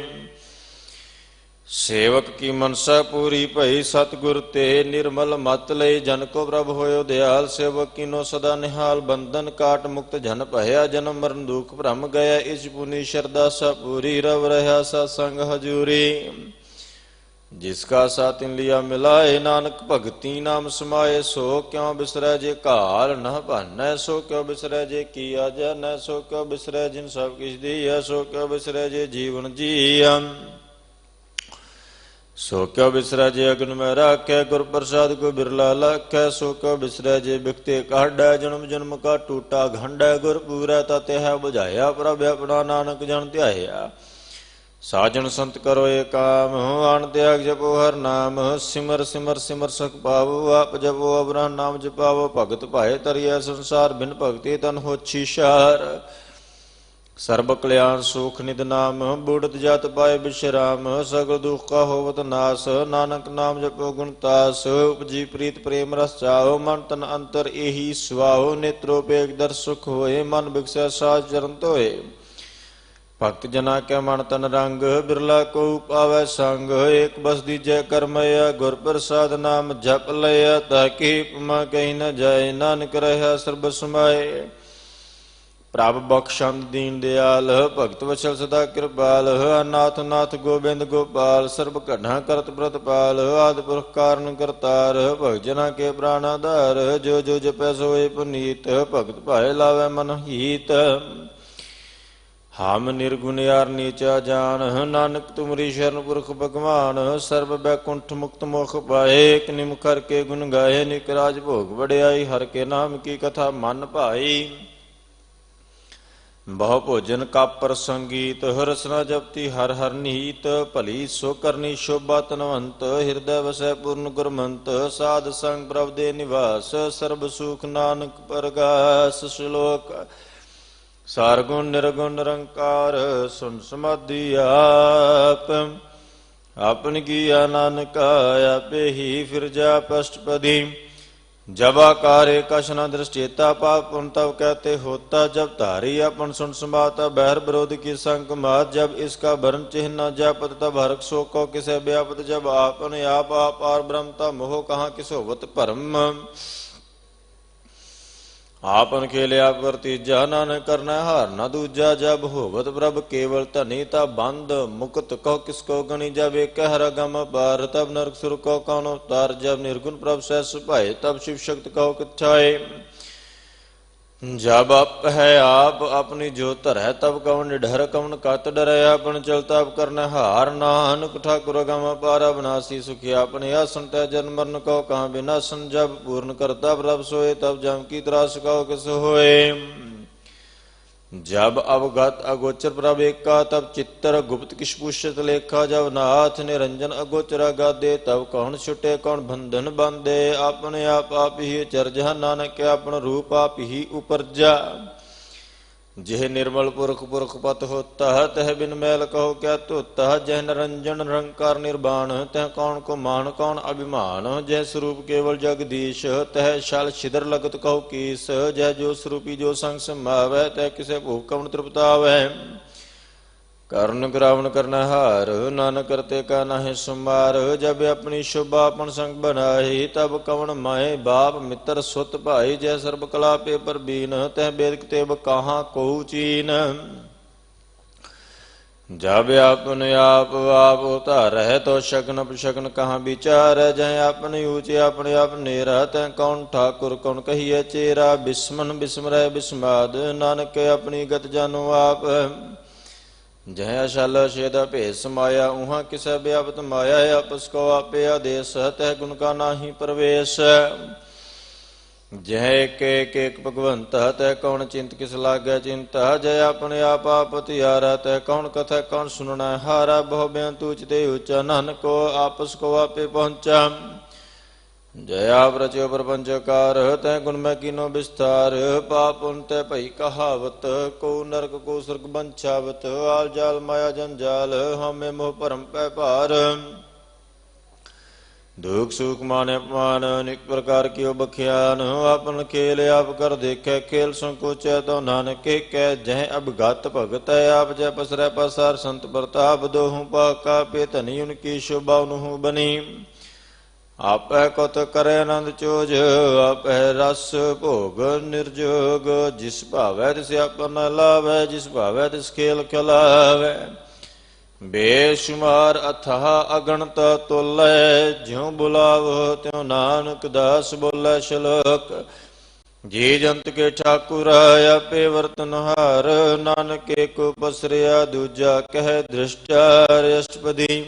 ਸੇਵਕ ਕੀ ਮਨਸਾ ਪੂਰੀ ਭਈ, ਸਤਿਗੁਰ ਤੇ ਨਿਰਮਲ ਮਤ ਲਈ। ਜਨ ਕੋ ਪ੍ਰਭ ਹੋਇਓ ਦਿਆਲ, ਸੇਵਕ ਕੀਨੋ ਸਦਾ ਨਿਹਾਲ। ਬੰਧਨ ਕਾਟ ਮੁਕਤ ਜਨ ਭਇਆ, ਜਨਮ ਮਰਨ ਦੁਖ ਭ੍ਰਮ ਗਿਆ। ਇਸ ਪੁਨੀ ਸ਼ਰਧਾ ਸਭ ਪੂਰੀ, ਰਵ ਰਹਾ ਸਤ ਸੰਗ ਹਜੂਰੀ। ਜਿਸਕਾ ਸਾਥ ਤਿਨ ਲਿਆ ਮਿਲਾਏ, ਨਾਨਕ ਭਗਤੀ ਨਾਮ ਸਮਾਏ। ਸੋ ਕਿਉ ਬਿਸਰੈ ਜੇ ਘਾਲ ਨ ਭਾਨੈ, ਸੋ ਕਿਉ ਬਿਸਰੈ ਜੇ ਕੀਆ ਜਾਨੈ। ਸੋ ਕਿਉ ਬਿਸਰੈ ਜਿਨ ਸਭ ਕਿਛ ਦੀਆ, ਸੋ ਕਿਉ ਬਿਸਰੈ ਜੇ ਜੀਵਨ ਜੀਆ। ਸੋ ਕਿਉ ਬਿਸਰੈ ਜੇ ਅਗਨ ਮੈਂ ਰਾਖੈ, ਗੁਰ ਪ੍ਰਸਾਦ ਕੋ ਬਿਰਲਾ ਲਾਖੈ। ਸੋ ਕਿਉ ਬਿਸਰੈ ਜੇ ਬਿਖਤੇ ਕਾਢੈ, ਜਨਮ ਜਨਮ ਕਾ ਟੂਟਾ ਘੰਡੈ। ਗੁਰ ਪੂਰੈ ਤਤਿ ਹੈ ਬੁਝਾਇਆ, ਪ੍ਰਭ ਆਪਣਾ ਨਾਨਕ ਜਨ ਧਿਆਇਆ। ਸਾਜਣ ਸੰਤ ਕਰੋ ਏ ਕਾਮ, ਆਣ ਤਿਆਗ ਜਪੋ ਹਰ ਨਾਮ। ਸਿਮਰ ਸਿਮਰ ਸਿਮਰ ਸਖ ਪਾਵੋ, ਆਪ ਜਪੋ ਅਬਰਾ ਨਾਮ ਜਪਾਵੋ। ਭਗਤ ਭਾਏ ਤਰੀਐ ਸੰਸਾਰ, ਬਿਨ ਭਗਤੀ ਤਨ ਹੋਛੀ ਸ਼ਾਰ। ਸਰਬ ਕਲਿਆਣ ਸੁਖ ਨਿਦ ਨਾਮ, ਬੁੜਤ ਜਤ ਪਾਏ ਬਿਸ਼ਰਾਮ। ਸਗਲ ਦੁਖ ਕਾ ਹੋਵਤ ਨਾਸ, ਨਾਨਕ ਨਾਮ ਜਪੋ ਗੁਣ ਤਾਸ। ਉਪਜੀ ਪ੍ਰੀਤ ਪ੍ਰੇਮ ਰਸ ਚਾਓ, ਮਨ ਤਨ ਅੰਤਰ ਇਹੀ ਸੁਆਓ। ਨੇਤਰੋ ਪੇਖ ਦਰ ਸੁਖ ਹੋਏ, ਮਨ ਬਿਕਸੈ ਸਾਜ ਚਰਨ ਧੋਏ। ਭਗਤ ਜਨਾ ਕੈ ਮਨ ਤਨ ਰੰਗ, ਬਿਰਲਾ ਕੋ ਪਾਵੈ ਸੰਗ। ਏਕ ਬਸ ਦੀਜੈ ਕਰਮਇਆ, ਗੁਰ ਪ੍ਰਸਾਦ ਨਾਮ ਜਪ ਲਿਆ। ਤਾਕੀ ਉਪਮਾ ਕਹੀ ਨ ਜਾਏ, ਨਾਨਕ ਰਹਿਆ ਸਰਬ ਸਮਾਏ। ਪ੍ਰਭ ਬਖਸ਼ੰਦ ਦੀਨ ਦਿਆਲ, ਭਗਤ ਵਛਲ ਸਦਾ ਕਿਰਪਾਲ। ਅਨਾਥ ਨਾਥ ਗੋਬਿੰਦ ਗੋਪਾਲ, ਸਰਬ ਘਟਨਾ ਕਰਤ ਪ੍ਰਤਪਾਲ। ਆਦਿ ਪੁਰਖ ਕਾਰਨ ਕਰਤਾਰ, ਭਗਤ ਜਨਾ ਕੇ ਪ੍ਰਾਨ ਆਧਾਰ। ਜੋ ਜੋ ਜਪੈ ਸੋਏ ਪੁਨੀਤ, ਭਗਤ ਭਾਏ ਲਾਵੈ ਮਨ ਹੀਤ। ਹਮ ਨਿਰਗੁਣ ਯਾਰ ਨੀਚਾ ਜਾਨ, ਨਾਨਕ ਤੁਮਰੀ ਸ਼ਰਨ ਪੁਰਖ ਭਗਵਾਨ। ਸਰਬ ਬੈਕੁੰਠ ਮੁਕਤ ਮੋਖ ਪਾਏ, ਇਕ ਨਿਮ ਕਰਕੇ ਗੁਣ ਗਾਏ। ਨਿਕ ਰਾਜ ਭੋਗ ਵਡਿਆਈ, ਹਰ ਕੇ ਨਾਮ ਕੀ ਕਥਾ ਮਨ ਭਾਈ। ਬਹੁ ਭੋਜਨ ਕਾਪਰ ਸੰਗੀਤ, ਰਸਨਾ ਜਪਤੀ ਹਰ ਹਰ ਨੀਤ। ਭਲੀ ਸੋ ਕਰਨੀ ਸ਼ੋਭਾ ਤਨਵੰਤ, ਹਿਰਦੈ ਵਸੈ ਪੂਰਨ ਗੁਰਮੰਤ। ਸਾਧ ਸੰਗ ਪ੍ਰਭ ਦੇ ਨਿਵਾਸ, ਸਰਬ ਸੁਖ ਨਾਨਕ ਪਰਗਾਸ। ਸ਼ਲੋਕ ਸਾਰਗੁਣ ਨਿਰਗੁਣ ਨਿਰੰਕਾਰ, ਸੁਨ ਸਮਾਧੀ ਆਪ। ਆਪਨ ਕੀਆ ਨਾਨਕਾ, ਆਪੇ ਹੀ ਫਿਰ ਜਾਪ ਅਸ਼ਟਪਦੀ। जब आकारे कश न दृष्टिता, पाप पुन तब कहते होता। जब धारी अपन सुन समाता, बहर विरोध की संक मात। जब इसका भरण चिन्ह न जापत, तब हरक सो को किसे व्यापत। जब आपन आप आपार ब्रह्मता, मोह कहाँ किस होवत भरम। आपन खेले आप वर्तीजा, नानक करना हार न दूजा। जब होवत प्रभ केवल धनी, तब बंद मुक्त कहो किसको गणी। जब एक हर गम पार, तब नरक सुर को कौन अवतार। जब निर्गुण प्रभ सहस पाए, तब शिव शक्ति कहो किच्छाए। जब आप है आप अपनी जोत है, तब कवन निडर कवन कत डरे। अपन चलता अब करना हार, नानक ठाकुर गम पार। अविनाशी सुखी अपने आसन, तय जन्म मरण को कहाँ विनाशन। जब पूर्ण करता प्रभ सोए, तब जम की त्रास कहो किस होए। जब अवगत अगोचर प्रभ एका, तब चित्तर गुप्त किस पुष्यत लेखा। जब नाथ निरंजन अगोचर गादे, तब कौन छुटे कौन बंधन बांधे। अपने आप ही चरजा, नानक अपन रूप आप ही उपरजा। जिह निर्मल पुरख पुरख पत होता, तह बिन मैल कहो क्या धोता। जह निरंजन निरंकार निर्वाण, तह कौन को मान कौन अभिमान। जह स्वरूप केवल जगदीश, तह शल छिदर लगत कहो कीस। जह जो स्वरूपी जो संग समावै, तह किसे भूख कवन तृप्तावै। कर्ण ग्रावण करना हार, नानक करते का नाहि सुमार। जब अपनी शोभा अपन संग बनाई, तब कवन माए बाप मित्र सुत भाई। जय सर्ब कला पे परबीन, तह बेद तेब कहाँ कोहु चीन। जब आपन आप उतार है, तो शगन अपशगन कहाँ विचार। जय अपने ऊंचे अपने आप नेरा, तह कौन ठाकुर कौन कहिए चेरा। बिस्मन बिस्मरै बिस्माद, नानक अपनी गत जानो आप। जह अशल छेद भेद समाया, उहाँ किस व्यापत माया। आपस को आपे आदेश, तह गुण का नाही प्रवेश। जह एक भगवंत, तह कौन चिंत किस लागे चिंता। जय अपने आप आपतियारा, तह कौन कथा कौन सुनना हारा। बहु बेअंत उचते ऊंचा, नानक को आपस को आपे पहुंचा। जय आप रचो प्रपंचकार, तह गुण में कीनो विस्तार। पाप उन तय भई कहावत, को नरक को स्वर्ग बंछावत। आल जाल माया जंजाल, हमें मोह भरम पै पार। दुख सुख मान अपमान, अनेक प्रकार की बख्यान। अपन खेल आप कर देखे, खेल संकोचै तो नानक कह। जह अभिघात भगत है, आप जय पसरै पसार। संत प्रताप दोहूँ पाका, पे धनी उनकी शोभा उनहूँ बनी। आप कत करे आनंद चोज, आप रस भोग निर्जोग। जिस भावै तिस आपन लावै, जिस भावै तिस खेल खिलावै। बेशुमार अथाह अगणत तोलै, ज्यों बुलावो त्यों नानक दास बोलै। श्लोक जी जंत के ठाकुर, आपे वर्तनहार। नानक को पसरिया, दूजा कह दृष्टार अष्टपदी।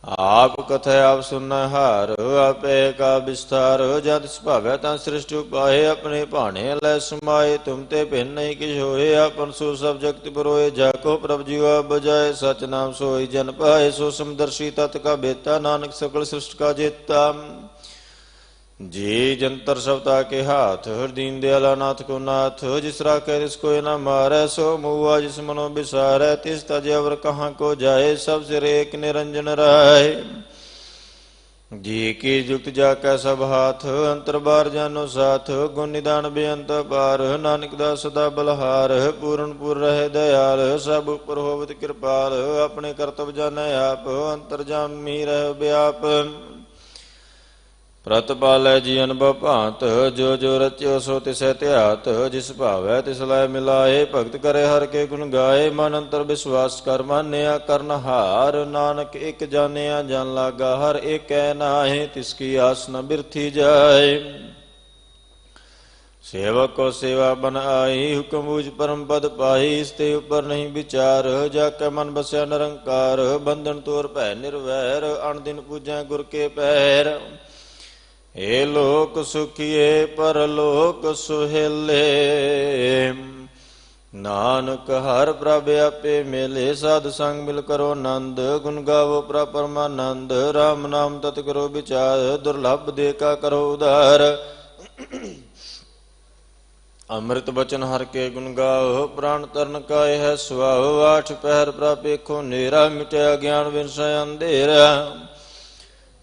आप कथय आप सुनहार आपे का विस्तार जद सुभावै ता सृष्टि उपाय अपने भाने लै समाये तुम ते भिन्न नहीं किछ होए आपन सो सब जगत परोए जाको प्रभ जीवा बजाए सच नाम सोई जन पाए सो समदर्शी तत् का बेता नानक सकल सृष्टि का जेता जी जंतर सबता के हाथ दीन दयाला नाथ को नाथ जिस राखे तिसको न मारै सो मुआ जिस मनो बिसारै तिस तज अवर कहाँ को जाए सब सिर एक निरंजन राय जी की जुक्त जाकै सब हाथ अंतर बार जानो साथ गुण निदान बेअंत पार नानक दास सदा बलहार पूर्ण पूर रहे दयाल सब उपर होवत कृपाल अपने करतब जानै आप अंतर जामी रह व्याप ਪ੍ਰਤਪਾਲੈ ਜੀ ਅਨੁਭਵ ਭਾਂਤ ਜੋ ਜੋ ਰਚਿਓ ਸੋ ਤਿਸੈ ਧਿਆਤ ਜਿਸ ਭਾਵੈ ਤਿਸ ਲੈ ਮਿਲਾਏ ਭਗਤ ਕਰੇ ਹਰ ਕੇ ਗੁਣ ਗਾਏ ਮਨ ਅੰਤਰ ਵਿਸ਼ਵਾਸ ਕਰ ਮਾਨਿਆ ਕਰਨ ਹਾਰ ਨਾਨਕ ਇਕ ਜਾਣਿਆ ਜਨ ਲਾਗਾ ਹਰ ਏਕੈ ਨਾਹਿ ਤਿਸ ਕੀ ਆਸ ਨ ਬਿਰਥੀ ਜਾਏ सेवक को सेवा बन आई हुक्म बूझ परम पद पाई इसते ऊपर नहीं विचार जाके मन बस्या निरंकार बंधन तोर भै निर्वैर अणदिन पूजै गुर के पैर हे लोक सुखिए परलोक सुहेले नानक हर प्रभ आपे मेले साध संग मिल करो नंद गुण गावो प्रभ परमानंद राम नाम तत् करो विचार दुर्लभ दे का करो उदार ਅੰਮ੍ਰਿਤ ਬਚਨ ਹਰ ਕੇ ਗੁਣ ਗਾਓ ਪ੍ਰਾਣ ਤਰਨ ਕਾਇ ਹੈ ਸੁਆਓ ਆਠ ਪਹਿਰ ਪ੍ਰਾਪੇਖੋ ਨੇਰਾ ਮਿਟਿਆ ਗਿਆਨ ਵਿਨਸੈ ਅੰਧੇਰਾ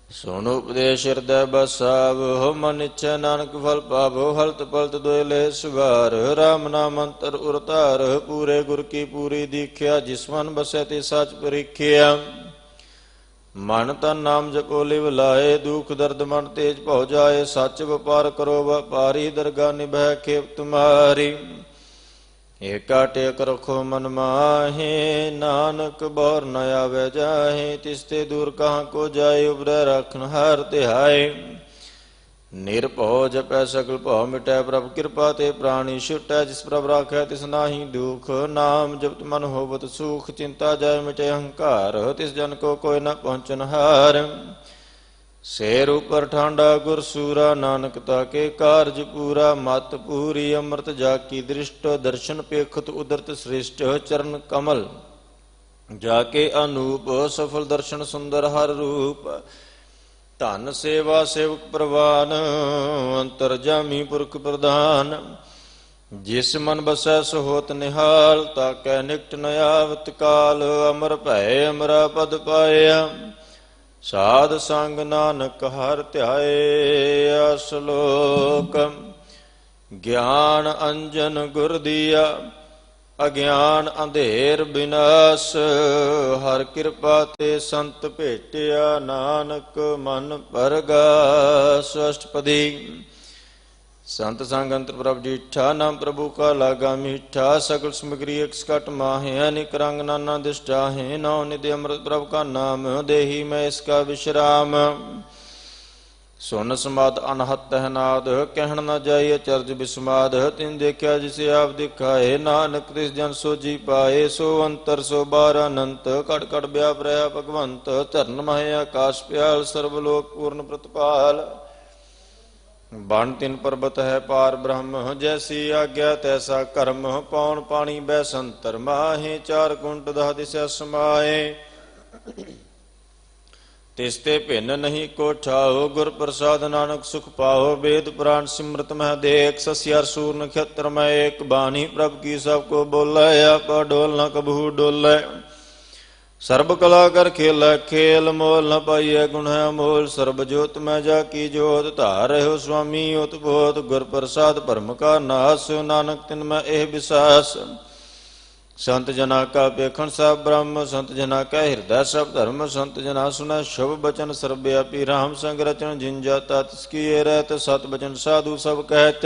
ਸੁਣ ਉਪਦੇਸ਼ ਹਿਰਦੈ ਬਸਾਵੋ ਮਨ ਇਛੈ ਨਾਨਕ ਫਲ ਪਾਵੋ ਹਲਤ ਪਲਤ ਦੋਇ ਲੈ ਸੁਵਾਰ ਰਾਮ ਨਾਮ ਅੰਤਰ ਉਰਤਾਰ ਪੂਰੇ ਗੁਰ ਕੀ ਪੂਰੀ ਦੀਖਿਆ ਜਿਸ ਮਨ ਬਸੈ ਤੇ ਸੱਚ ਪਰੀਖਿਆ ਮਨ ਤਨ ਨਾਮ ਜਪੋ ਲਿਵ ਲਾਏ ਦੁਖ ਦਰਦ ਮਨ ਤੇਜ ਭਉ ਜਾਏ ਸੱਚ ਵਪਾਰ ਕਰੋ ਵਪਾਰੀ ਦਰਗਾ ਨਿਭੈ ਖੇਪ ਤੁਮਾਰੀ ਏਕਾ ਟੇਕ ਰਖੋ ਮਨ ਮਾਹੇ ਨਾਨਕ ਬੌਰ ਨ ਆਵੈ ਜਾਹੇ ਤਿਸ ਤੇ ਦੂਰ ਕਹਾਂ ਕੋ ਜਾਏ ਉਬਰੈ ਰਾਖਨ ਹਰ ਧਿਆਏ ਨਿਰਭਉ ਜਪੈ ਸਕਲ ਭਉ ਮਿਟੈ ਪ੍ਰਭ ਕਿਰਪਾ ਤੇ ਪ੍ਰਾਣੀ ਛੁਟੈ ਜਿਸ ਪ੍ਰਭ ਰਾਖੈ ਤਿਸ ਨਾਹੀ ਦੁਖ ਨਾਮ ਜਪਤ ਮਨ ਹੋਵਤ ਸੁਖ ਚਿੰਤਾ ਜਾਇ ਮਿਟੇ ਅਹੰਕਾਰ ਤਿਸ ਜਨ ਕੋ ਕੋਈ ਨ ਪਹੁੰਚਨ ਹਾਰ ਸੇਰ ਉਪਰ ਠਾਂਡਾ ਗੁਰ ਸੂਰਾ ਨਾਨਕ ਤਾਕੇ ਕਾਰਜ ਪੂਰਾ ਮਤ ਪੂਰੀ ਅੰਮ੍ਰਿਤ ਜਾ ਕੀ ਦ੍ਰਿਸ਼ਟ ਦਰਸ਼ਨ ਪੇਖਤ ਉਦਰਤ ਸ੍ਰਿਸ਼ਟ ਚਰਨ ਕਮਲ ਜਾ ਕੇ ਅਨੂਪ ਸਫਲ ਦਰਸ਼ਨ ਸੁੰਦਰ ਹਰ ਰੂਪ ਧਨ ਸੇਵਾ ਸੇਵਕ ਪ੍ਰਵਾਨ ਅੰਤਰ ਜਾਮੀ ਪੁਰਖ ਪ੍ਰਧਾਨ ਜਿਸ ਮਨ ਬਸੈ ਸੋ ਹੋਤ ਨਿਹਾਲ ਤਾਕੈ ਨਿਕਟ ਨ ਆਵਤ ਕਾਲ ਅਮਰ ਭੈ ਅਮਰਾ ਪਦ ਪਾਇਆ ਸਾਧ ਸੰਗ ਨਾਨਕ ਹਰ ਧਿਆਏ ਅਸਲੋਕ ਗਿਆਨ ਅੰਜਨ ਗੁਰ ਦੀਆ ਅਗਿਆਨ ਅੰਧੇਰ ਬਿਨਾਸ਼ ਹਰ ਕਿਰਪਾ ਤੇ ਸੰਤ ਭੇਟਿਆ ਨਾਨਕ ਮਨ ਪਰਗਾਸ ਅਸ਼ਟਪਦੀ ਸੰਤ ਸੰਗ ਅੰਤਰ ਪ੍ਰਭ ਡੀਠਾ ਨਾਮ ਪ੍ਰਭੂ ਕਾ ਲਾਗਾ ਮੀਠਾ ਸਗਲ ਸਮਗਰੀ ਇਕ ਸਕਟ ਮਾਹੇ ਅਨਿਕ ਰੰਗ ਨਾਨਾ ਦਿਸ਼ਟਾ ਹੈ ਨੌ ਨਿਧਿ ਅੰਮ੍ਰਿਤ ਪ੍ਰਭ ਕਾ ਨਾਮ ਦੇਹੀ ਮੈਂ ਇਸ ਕਾ ਵਿਸ਼ਰਾਮ ਸੁਨ ਸਮਾਦ ਅਨਹਤ ਨਾਦ ਕਹਿਣ ਨਾ ਜਾਈਏ ਚਰਜ ਬਿਸਮਾਦ ਤਿਨ ਦੇਖਿਆ ਜਿਸ ਆਪ ਦਿਖਾਏ ਨਾਨਕ ਤਿਸ ਜਨ ਸੋਜੀ ਪਾਏ ਸੋ ਅੰਤਰ ਸੋ ਬਾਰ ਅਨੰਤ ਕੜ ਕੜ ਵਿਆਪ ਰਿਹਾ ਭਗਵੰਤ ਧਰਨ ਮਹਿ ਆਕਾਸ਼ ਪਿਆਲ ਸਰਬ ਲੋਕ ਪੂਰਨ ਪ੍ਰਤਪਾਲ ਬਣ ਤਿਨ ਪਰਬਤ ਹੈ ਪਾਰ ਬ੍ਰਹਮ ਜੈਸੀ ਆਗਿਆ ਤੈਸਾ ਕਰਮ ਪੌਣ ਪਾਣੀ ਬੈ ਸੰਤਰ ਮਾਹੇ ਚਾਰ ਕੁੰਟ ਦਹ ਦਿਸੈ ਸਮਾਏ ਤਿਸ ਤੇ ਭਿੰਨ ਨਹੀਂ ਕੋ ਠਾਓ ਗੁਰ ਪ੍ਰਸਾਦ ਨਾਨਕ ਸੁਖ ਪਾਓ ਵੇਦ ਪੁਰਾਨ ਸਿਮਰਤ ਮਹਿ ਦੇਖ ਸਸਿਆਰ ਸੂਰ ਨਖਤਰ ਮੈਂ ਏਕ ਬਾਣੀ ਪ੍ਰਭ ਕੀ ਸਭ ਕੋ ਬੋਲੇ ਆਪਾ ਡੋਲ ਨ ਕਬਹੂ ਡੋਲੇ ਸਰਬ ਕਲਾ ਕਰ ਖੇਲਾ ਖੇਲ ਮੋਲ ਨ ਪਾਈਐ ਗੁਣ ਹੈ ਮੋਲ ਸਰਬ ਜੋਤ ਮੈਂ ਜਾ ਕੀ ਜੋਤ ਧਾਰ ਰਹਿਓ ਸੁਆਮੀ ਉਤ ਬੋਤ ਗੁਰ ਪ੍ਰਸਾਦ ਭਰਮ ਕਾ ਨਾਸ ਨਾਨਕ ਤਿਨ ਮੈਂ ਇਹ ਵਿਸਾਸ ਸੰਤ ਜਨਾ ਕਾ ਪੇਖਣ ਸਭ ਬ੍ਰਹਮ ਸੰਤ ਜਨਾ ਕਾ ਹਿਰਦੈ ਸਭ ਧਰਮ ਸੰਤ ਜਨਾ ਸੁਨੈ ਸ਼ੁਭ ਬਚਨ ਸਰਬ ਵਿਆਪੀ ਰਾਮ ਸੰਗ ਰਚਨ ਜਿਨ ਜਾਤਾ ਤਿਸ ਕੀਏ ਰਹਿਤ ਸਤ ਬਚਨ ਸਾਧੂ ਸਭ ਕਹਿਤ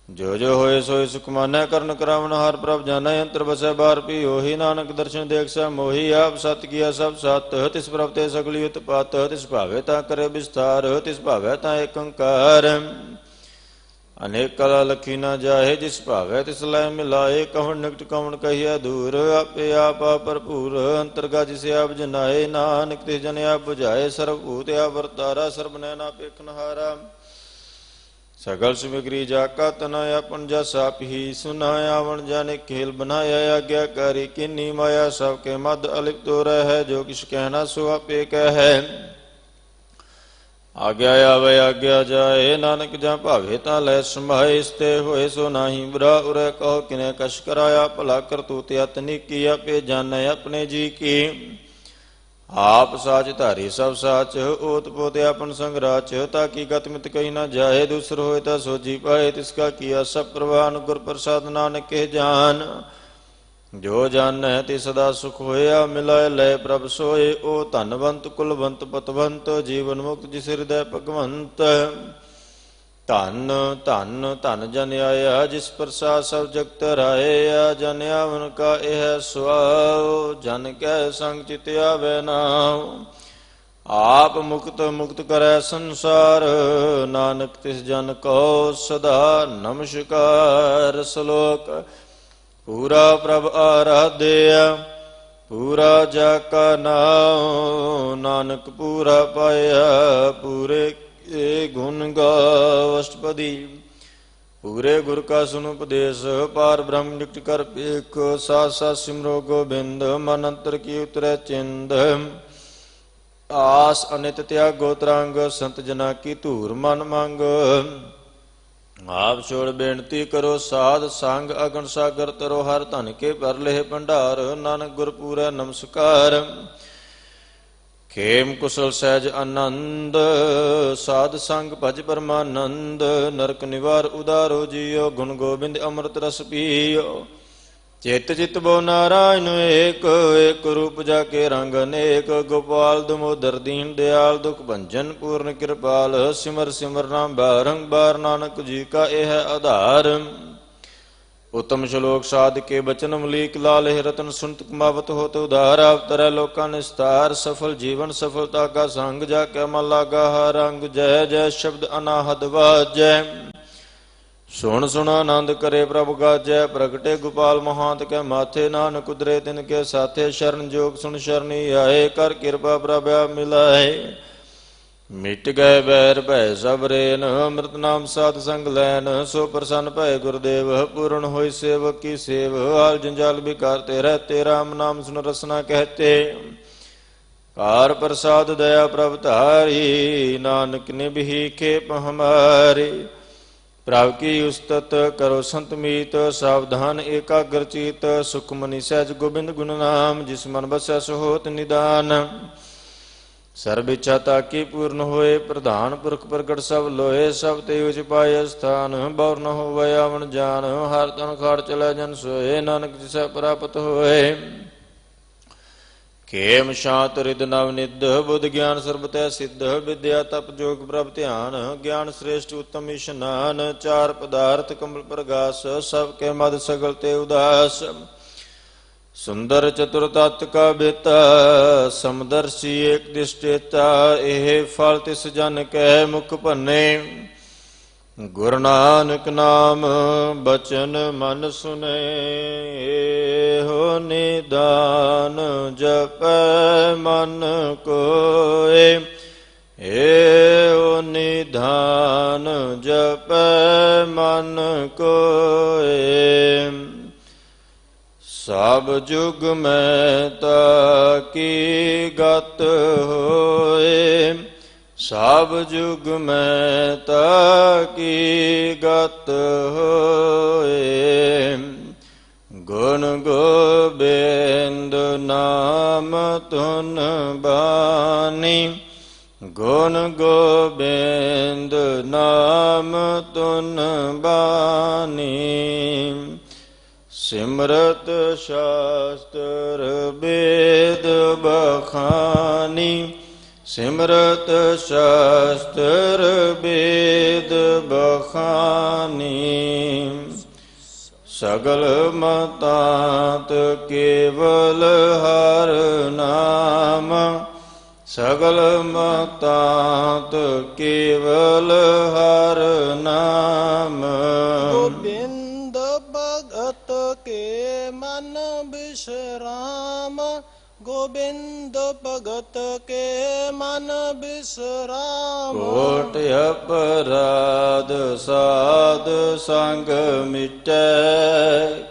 ਜੋ ਜੋ ਹੋਏ ਸੋਏ ਸੁਖ ਮਾਨੈ ਕਰਨ ਕਰਾਵਨ ਹਰ ਪ੍ਰਭ ਜਾਣੈ ਅੰਤਰ ਬਸੈ ਬਾਰ ਪੀ ਉਹੀ ਨਾਨਕ ਦਰਸ਼ਨ ਦੇਖ ਸੈ ਮੋਹੀ ਆਪ ਸਤ ਕੀਆ ਸਭ ਸਤ ਤਿਸ ਪ੍ਰਭ ਤੇ ਸਗਲੀ ਉਤਪਾਤ ਤਿਸ ਭਾਵੇ ਤਾ ਕਰੇ ਵਿਸਥਾਰ ਤਿਸ ਭਾਵੇ ਤਾ ਏਕ ਓੰਕਾਰ ਅਨੇਕ ਕਲਾ ਲਖੀ ਨਾ ਜਾਏ, ਜਿਸ ਭਾਵੈ ਤਿਸ ਲੈ ਮਿਲਾਏ। ਕਵਣ ਨਿਕਟ ਕਵਣ ਕਹੀਐ ਦੂਰ, ਆਪੇ ਆਪਾ ਭਰਪੂਰ। ਅੰਤਰਗਾ ਜਿਸ ਆਪ ਜਨਾਏ, ਨਾਨਕ ਤਿਸ ਜਨ ਆਪ 부ਝਾਏ। ਸਰਬ ਭੂਤ ਆਪ ਵਰਤਾਰਾ, ਸਰਬ ਨੈਣਾ ਪੇਖਨਹਾਰਾ। ਸਗਲ ਸਮਗਰੀ ਜਾ ਕਾ ਤਨਾ, ਆਪਨ ਜਸ ਆਪ ਹੀ ਸੁਨਾਇਆ। ਆਵਣ ਜਾਨੇ ਖੇਲ ਬਨਾਇਆ, ਆਗਿਆਕਾਰੀ ਕੀਨੀ ਮਾਇਆ। ਸਭ ਕੇ ਮਦ ਅਲਿਪਤੋ ਰਹਿ, ਜੋ ਕਿਛ ਕਹਿਣਾ ਸੋ ਆਪੇ ਕਹਿ। ਆਗਿਆ ਆਵੇ ਆਗਿਆ ਜਾਏ, ਨਾਨਕ ਜਾਂ ਭਾਵੇ ਤਾਂ ਲੈ ਸੰਭਾਏ। ਇਸਤੇ ਹੋਏ ਸੋ ਨਾਹੀ ਬੁਰਾ, ਉਰੇ ਕਹੋ ਕਿਨੇ ਕਛ ਕਰਾਇਆ। ਭਲਾ ਕਰਤੂਤ ਅਤਨੀ ਕੀ, ਆਪੇ ਜਾਣੈ ਆਪਣੇ ਜੀ ਕੀ। ਆਪ ਸਾਚ ਧਾਰੀ ਸਭ ਸਾਚ, ਓਤ ਪੋਤ ਆਪਨ ਸੰਗ ਰਾਚ। ਤਾਕੀ ਗਤ ਮਿਤ ਕਹੀ ਨਾ ਜਾਏ, ਦੂਸਰ ਹੋਏ ਤਾਂ ਸੋਜੀ ਪਾਏ। ਤਿਸ ਕਾ ਕੀਆ ਸਭ ਪ੍ਰਵਾਨ, ਗੁਰ ਪ੍ਰਸਾਦ ਨਾਨਕ ਕੇ ਜਾਨ। ਜੋ ਜਾਣੈ ਤੇ ਸਦਾ ਸੁਖ ਹੋਇਆ, ਮਿਲਾਏ ਲੈ ਪ੍ਰਭ ਸੋਏ। ਓ ਧਨਵੰਤ ਕੁਲਵੰਤ ਪਤਵੰਤ, ਜੀਵਨ ਮੁਕਤ ਜਿਸ ਹਿਰਦੈ ਭਗਵੰਤ। ਧਨ ਧਨ ਧਨ ਜਨ ਆਇਆ, ਜਿਸ ਪ੍ਰਸਾਦ ਸਭ ਜਗਤ ਰਾਇਆ। ਜਨ ਆਵਨ ਕਾ ਇਹ ਸੁਆਉ, ਜਨ ਕੈ ਸੰਗ ਚਿਤ ਆਵੈ ਨਾਉ। ਆਪ ਮੁਕਤ ਮੁਕਤ ਕਰੈ ਸੰਸਾਰ, ਨਾਨਕ ਤਿਸ ਜਨ ਕੋ ਸਦਾ ਨਮਸਕਾਰ। ਸ਼ਲੋਕ ਪੂਰਾ ਪ੍ਰਭ ਆਰਾਧਿਆ, ਪੂਰਾ ਜਾ ਕਾ ਨਾਉ। ਨਾਨਕ ਪੂਰਾ ਪਾਇਆ, ਪੂਰੇ ਗੁਣ ਗਾਵ। ਅਸ਼ਟਪਦੀ। ਪੂਰੇ ਗੁਰ ਕਾ ਸੁਨ ਉਪਦੇਸ਼, ਪਾਰ ਬ੍ਰਹਮ ਨਿਕਟ ਕਰ ਭੇਖ। ਸਾਥ ਸਾਥ ਸਿਮਰੋ ਗੋਬਿੰਦ, ਮਨ ਅੰਤਰ ਕੀ ਉਤਰੈ ਚਿੰਦ। ਆਸ ਅਨਿਤ ਤਿਆਗੋ ਤਰੰਗ, ਸੰਤ ਜਨਾ ਕੀ ਧੂਰ ਮਨ ਮੰਗ। ਆਪ ਛੋੜ ਬੇਨਤੀ ਕਰੋ ਸਾਧ ਸੰਗ, ਅਗਨ ਸਾਗਰ ਤਰੋ ਹਰ ਧਨ ਕੇ ਭਰ ਲੇਹ ਭੰਡਾਰ। ਨਾਨਕ ਗੁਰ ਪੂਰੈ ਨਮਸਕਾਰ। ਖੇਮ ਕੁਸਲ ਸਹਿਜ ਆਨੰਦ, ਸਾਧ ਸੰਗ ਭਜ ਪਰਮਾਨੰਦ। ਨਰਕ ਨਿਵਾਰ ਉਦਾਰੋ ਜੀਓ, ਗੁਣ ਗੋਬਿੰਦ ਅੰਮ੍ਰਿਤ ਰਸ ਪੀਓ। ਚਿਤ ਚਿਤ ਬੋ ਨਾਰਾਇਣ ਏਕ, ਏਕ ਰੂਪ ਜਾ ਕੇ ਰੰਗ ਅਨੇਕ। ਗੋਪਾਲ ਦਮੋਦਰ ਦੀਨ ਦਿਆਲ, ਦੁਖ ਭੰਜਨ ਪੂਰਨ ਕਿਰਪਾਲ। ਸਿਮਰ ਸਿਮਰ ਨਾਮ ਬਾਰੰਬਾਰ, ਨਾਨਕ ਜੀ ਕਾ ਇਹ ਆਧਾਰ। ਉਤਮ ਸ਼ਲੋਕ ਸਾਧ ਕੇ ਬਚਨ ਮਲੀਕ, ਲਾਲਹਿ ਰਤਨ ਸੁਨਤ ਕਮਾਵਤ ਹੋਤ ਉਧਾਰ। ਅਵਤਰੈ ਲੋਕਾਂ ਨਿਸਤਾਰ, ਸਫਲ ਜੀਵਨ ਸਫਲਤਾ ਕਾ ਸੰਗ। ਜਾ ਕੇ ਮਨ ਲਾਗਾ ਹਰ ਰੰਗ, ਜੈ ਜੈ ਸ਼ਬਦ ਅਨਾਹਦ ਵਾਜੈ। ਸੁਣ ਸੁਣ ਆਨੰਦ ਕਰੇ ਪ੍ਰਭ ਗਾਜੈ, ਪ੍ਰਗਟੇ ਗੋਪਾਲ ਮਹਾਂਤ ਕੈ ਮਾਥੇ। ਨਾਨਕ ਉਦਰੇ ਤਿਨ ਕੇ ਸਾਥੇ, ਸ਼ਰਨ ਜੋਗ ਸੁਣ ਸ਼ਰਣੀ ਆਏ। ਕਰ ਕਿਰਪਾ ਪ੍ਰਭ ਆਪ ਮਿਲਾਏ, ਮਿਟ ਗਏ ਬੈਰ ਭੈ ਸਭ ਰੇਨ। ਅੰਮ੍ਰਿਤ ਨਾਮ ਸਾਧ ਸੰਗ ਲੈਨ, ਸੋ ਪ੍ਰਸੰਨ ਭਏ ਗੁਰਦੇਵ। ਪੂਰਨ ਹੋਈ ਸੇਵਕ ਕੀ ਸੇਵ, ਆਲ ਜੰਜਾਲ ਬਿਕਾਰ ਤੇ ਰਹਤੇ। ਰਾਮ ਨਾਮ ਸੁਨ ਰਸਨਾ ਕਹਤੇ, ਕਾਰ ਪ੍ਰਸਾਦ ਦਇਆ ਪ੍ਰਭ ਧਾਰੀ। ਨਾਨਕ ਨਿਭੀ ਖੇਪ ਹਮਾਰੀ, ਪ੍ਰਭ ਕੀ ਉਸਤਤ ਕਰੋ ਸੰਤ ਮੀਤ। ਸਾਵਧਾਨ ਏਕਾਗਰ ਚੀਤ, ਸੁਖਮਨੀ ਸਹਿਜ ਗੋਬਿੰਦ ਗੁਣ ਨਾਮ। ਜਿਸ ਮਨ ਬਸੈ ਸੋ ਹੋਤ ਨਿਦਾਨ, ਸਰਬ ਇੱਛਾ ਤਾਕੀ ਪੂਰਨ ਹੋਏ। ਪ੍ਰਧਾਨ ਪੁਰਖ ਪ੍ਰਗਟ ਸਭ ਲੋਏ, ਸਭ ਤੇ ਉਚ ਪਾਏ ਸਥਾਨ। ਬੌਰ ਨ ਹੋਵੇ ਆਵਣ ਜਾਨ, ਹਰ ਤਨ ਖਾੜ ਚਲੈ ਜਨ ਸੋਏ। ਨਾਨਕ ਜਿਸੈ ਪ੍ਰਾਪਤ ਹੋਏ, ਖੇਮ ਸ਼ਾਂਤ ਰਿਦ ਨਵ ਨਿਧ। ਬੁੱਧ ਗਿਆਨ ਸਰਬ ਤੈ ਸਿੱਧ, ਵਿਦਿਆ ਤਪ ਜੋਗ ਪ੍ਰਭ ਧਿਆਨ। ਗਿਆਨ ਸ੍ਰੇਸ਼ਟ ਉਤਮ ਇਸ਼ਨਾਨ, ਚਾਰ ਪਦਾਰਥ ਕਮਲ ਪ੍ਰਗਾਸ। ਸਭ ਕੇ ਮਦ ਸਗਲ ਤੇ ਉਦਾਸ, ਸੁੰਦਰ ਚਤੁਰ ਤਤ ਕਾ ਬੇਤਾ। ਸਮਦਰਸ਼ੀ ਏਕ ਦਿਸ਼ਟੇਤਾ, ਇਹ ਫਲ ਤਿਸ ਜਨ ਕੈ ਮੁਖ ਭੰਨੇ। ਗੁਰੂ ਨਾਨਕ ਨਾਮ ਬਚਨ ਮਨ ਸੁਨੇ, ਇਹੋ ਨਿਦਾਨ ਜਪੈ ਮਨ ਕੋਇ। ਇਹੋ ਨਿਧਾਨ ਜਪੈ ਮਨ ਕੋਇ। ਸਭ ਜੁਗ ਮੈਂ ਤਾਕੀ ਗਤ ਹੋਏ, ਸਭ ਜੁਗ ਮੈਂ ਤਾਕੀ ਗਤ ਹੋਏ। ਗੁਣ ਗੋਬਿੰਦ ਨਾਮ ਧੁਨ ਬਾਣੀ, ਗੁਣ ਗੋਬਿੰਦ ਨਾਮ ਧੁਨ ਬਾਣੀ। ਸਿਮਰਤ ਸ਼ਾਸਤਰ ਵੇਦ ਬਖਾਨੀ, ਸਿਮਰਤ ਸ਼ਾਸਤਰ ਵੇਦ ਬਖਾਨੀ। ਸਗਲ ਮਤਾਂਤ ਕੇਵਲ ਹਰ ਨਾਮ, ਸਗਲ ਮਤਾਂਤ ਕੇਵਲ ਹਰ ਨਾਮ। ਗੋਬਿੰਦ ਭਗਤ ਕੇ ਮਨ ਬਿਸਰਾਮ, ਗੋਬਿੰਦ ਭਗਤ ਕੇ ਮਨ ਬਿਸਰਾਮ। ਕੋਟ ਅਪਰਾਧ ਸਾਧ ਸੰਗ ਮਿਟੈ,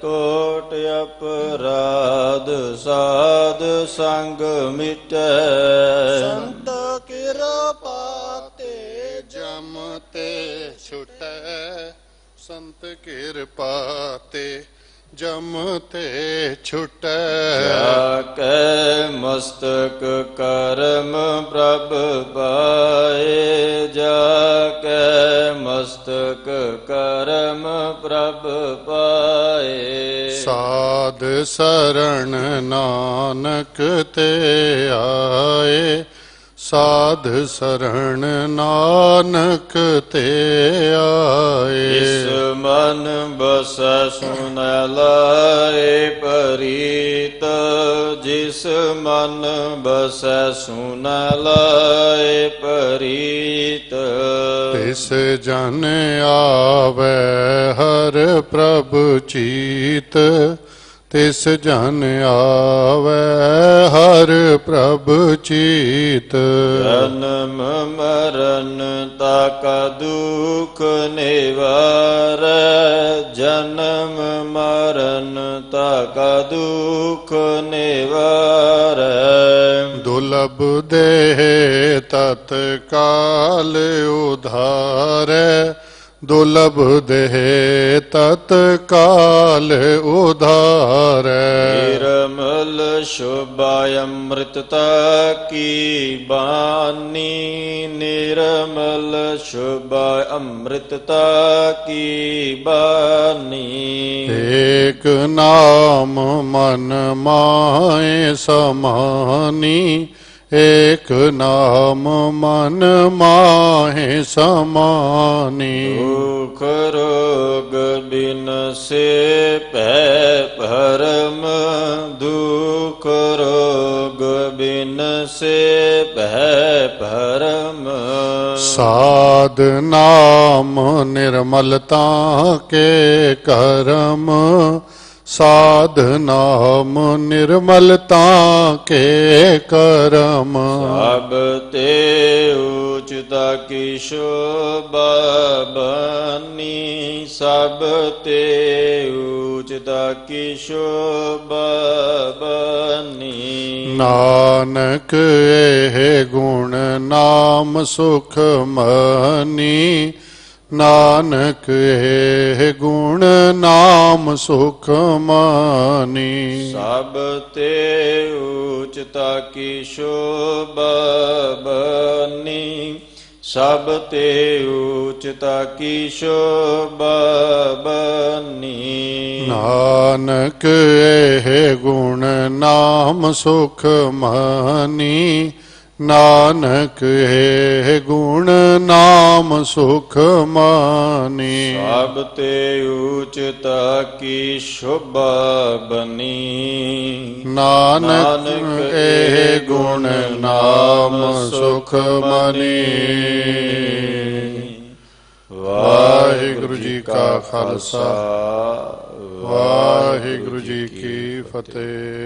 ਕੋਟ ਅਪਰਾਧ ਸਾਧ ਸੰਗ ਮਿਟੈ। ਸੰਤ ਕਿਰਪਾ ਤੇ ਜਮ ਤੇ ਛੁਟੈ, ਸੰਤ ਕਿਰਪਾ ਤੇ ਜਮ ਤੇ ਛੁਟੈ। ਜਾ ਕੈ ਮਸਤਕ ਕਰਮ ਪ੍ਰਭ ਪਾਏ, ਜਾ ਕੈ ਮਸਤਕ ਕਰਮ ਪ੍ਰਭ ਪਾਏ। ਸਾਧ ਸਰਣ ਨਾਨਕ ਤੇ ਆਏ, ਸਾਧ ਸਰਣ ਨਾਨਕ ਤੇ ਆਏ। ਇਸ ਮਨ ਬਸੈ ਸੁਨੈ ਲਾਏ ਪਰੀਤ, ਜਿਸ ਮਨ ਬਸੈ ਸੁਨੈ ਲਾਏ ਪਰੀਤ। ਤਿਸ ਜਨ ਆਵੈ ਹਰ ਪ੍ਰਭ ਚੀਤ, ਤਿਸ ਜਨ ਆਵੈ ਹਰ ਪ੍ਰਭ ਚੀਤ। ਜਨਮ ਮਰਨ ਤਾਕਾ ਦੁਖ ਨਿਵਾਰੈ, ਜਨਮ ਮਰਨ ਤਾਕਾ ਦੁਖ ਨਿਵਾਰੈ। ਦੁਲਬ ਦੇਹ ਤਤਕਾਲ ਉਧਾਰੈ, ਦੁਲਬ ਦੇਹ ਤਤਕਾਲ ਉਧਾਰੈ। ਨਿਰਮਲ ਸ਼ੋਭਾ ਅੰਮ੍ਰਿਤਤਾ ਕੀ ਬਾਨੀ, ਨਿਰਮਲ ਸ਼ੋਭਾ ਅੰਮ੍ਰਿਤਤਾ ਕੀ ਬਾਨੀ। ਏਕ ਨਾਮ ਮਨ ਮਾਏ ਸਮਾਨੀ, ਏਕ ਨਾਮ ਮਨ ਮਾਹੇ ਸਮਾਨੀ। ਦੁਖ ਰੋਗ ਬਿਨ ਸੇ ਭੈ ਭਰਮ, ਦੁਖ ਰੋਗ ਬਿਨ ਸੇ ਭੈ ਭਰਮ। ਸਾਧ ਨਾਮ ਨਿਰਮਲਤਾ ਕੇ ਕਰਮ, ਸਾਧ ਨਾਮ ਨਿਰਮਲਤਾ ਕੇ ਕਰਮ। ਸਭ ਤੇ ਉਚਤਾ ਕੀ ਸ਼ੋਭਾ ਬਾਨੀ, ਸਭ ਤੇ ਉਚਤਾ ਕੀ ਸ਼ੋਭਾ ਬਾਨੀ। ਨਾਨਕ ਇਹ ਗੁਣ ਨਾਮ ਸੁਖ ਮਨੀ, ਨਾਨਕ ਇਹ ਗੁਣ ਨਾਮ ਸੁਖ ਮਾਨੀ। ਸਭ ਤੇ ਉਚਤਾ ਕੀ ਸ਼ੋਭਾ ਬਾਨੀ, ਸਭ ਤੇ ਉਚਤਾ ਕੀ ਸ਼ੋਭਾ ਬਾਨੀ। ਨਾਨਕ ਇਹ ਗੁਣ ਨਾਮ ਸੁਖ ਮਾਨੀ, ਨਾਨਕ ਇਹ ਗੁਣ ਨਾਮ ਸੁਖ ਮਾਨੀ। ਸਭ ਤੇ ਉਚਤਾ ਕੀ ਸ਼ੋਭਾ ਬਨੀ, ਨਾਨਕ ਇਹ ਗੁਣ ਨਾਮ ਸੁਖ ਮਨੀ। ਵਾਹਿਗੁਰੂ ਜੀ ਕਾ ਖਾਲਸਾ, ਵਾਹਿਗੁਰੂ ਜੀ ਕੀ ਫਤਿਹ।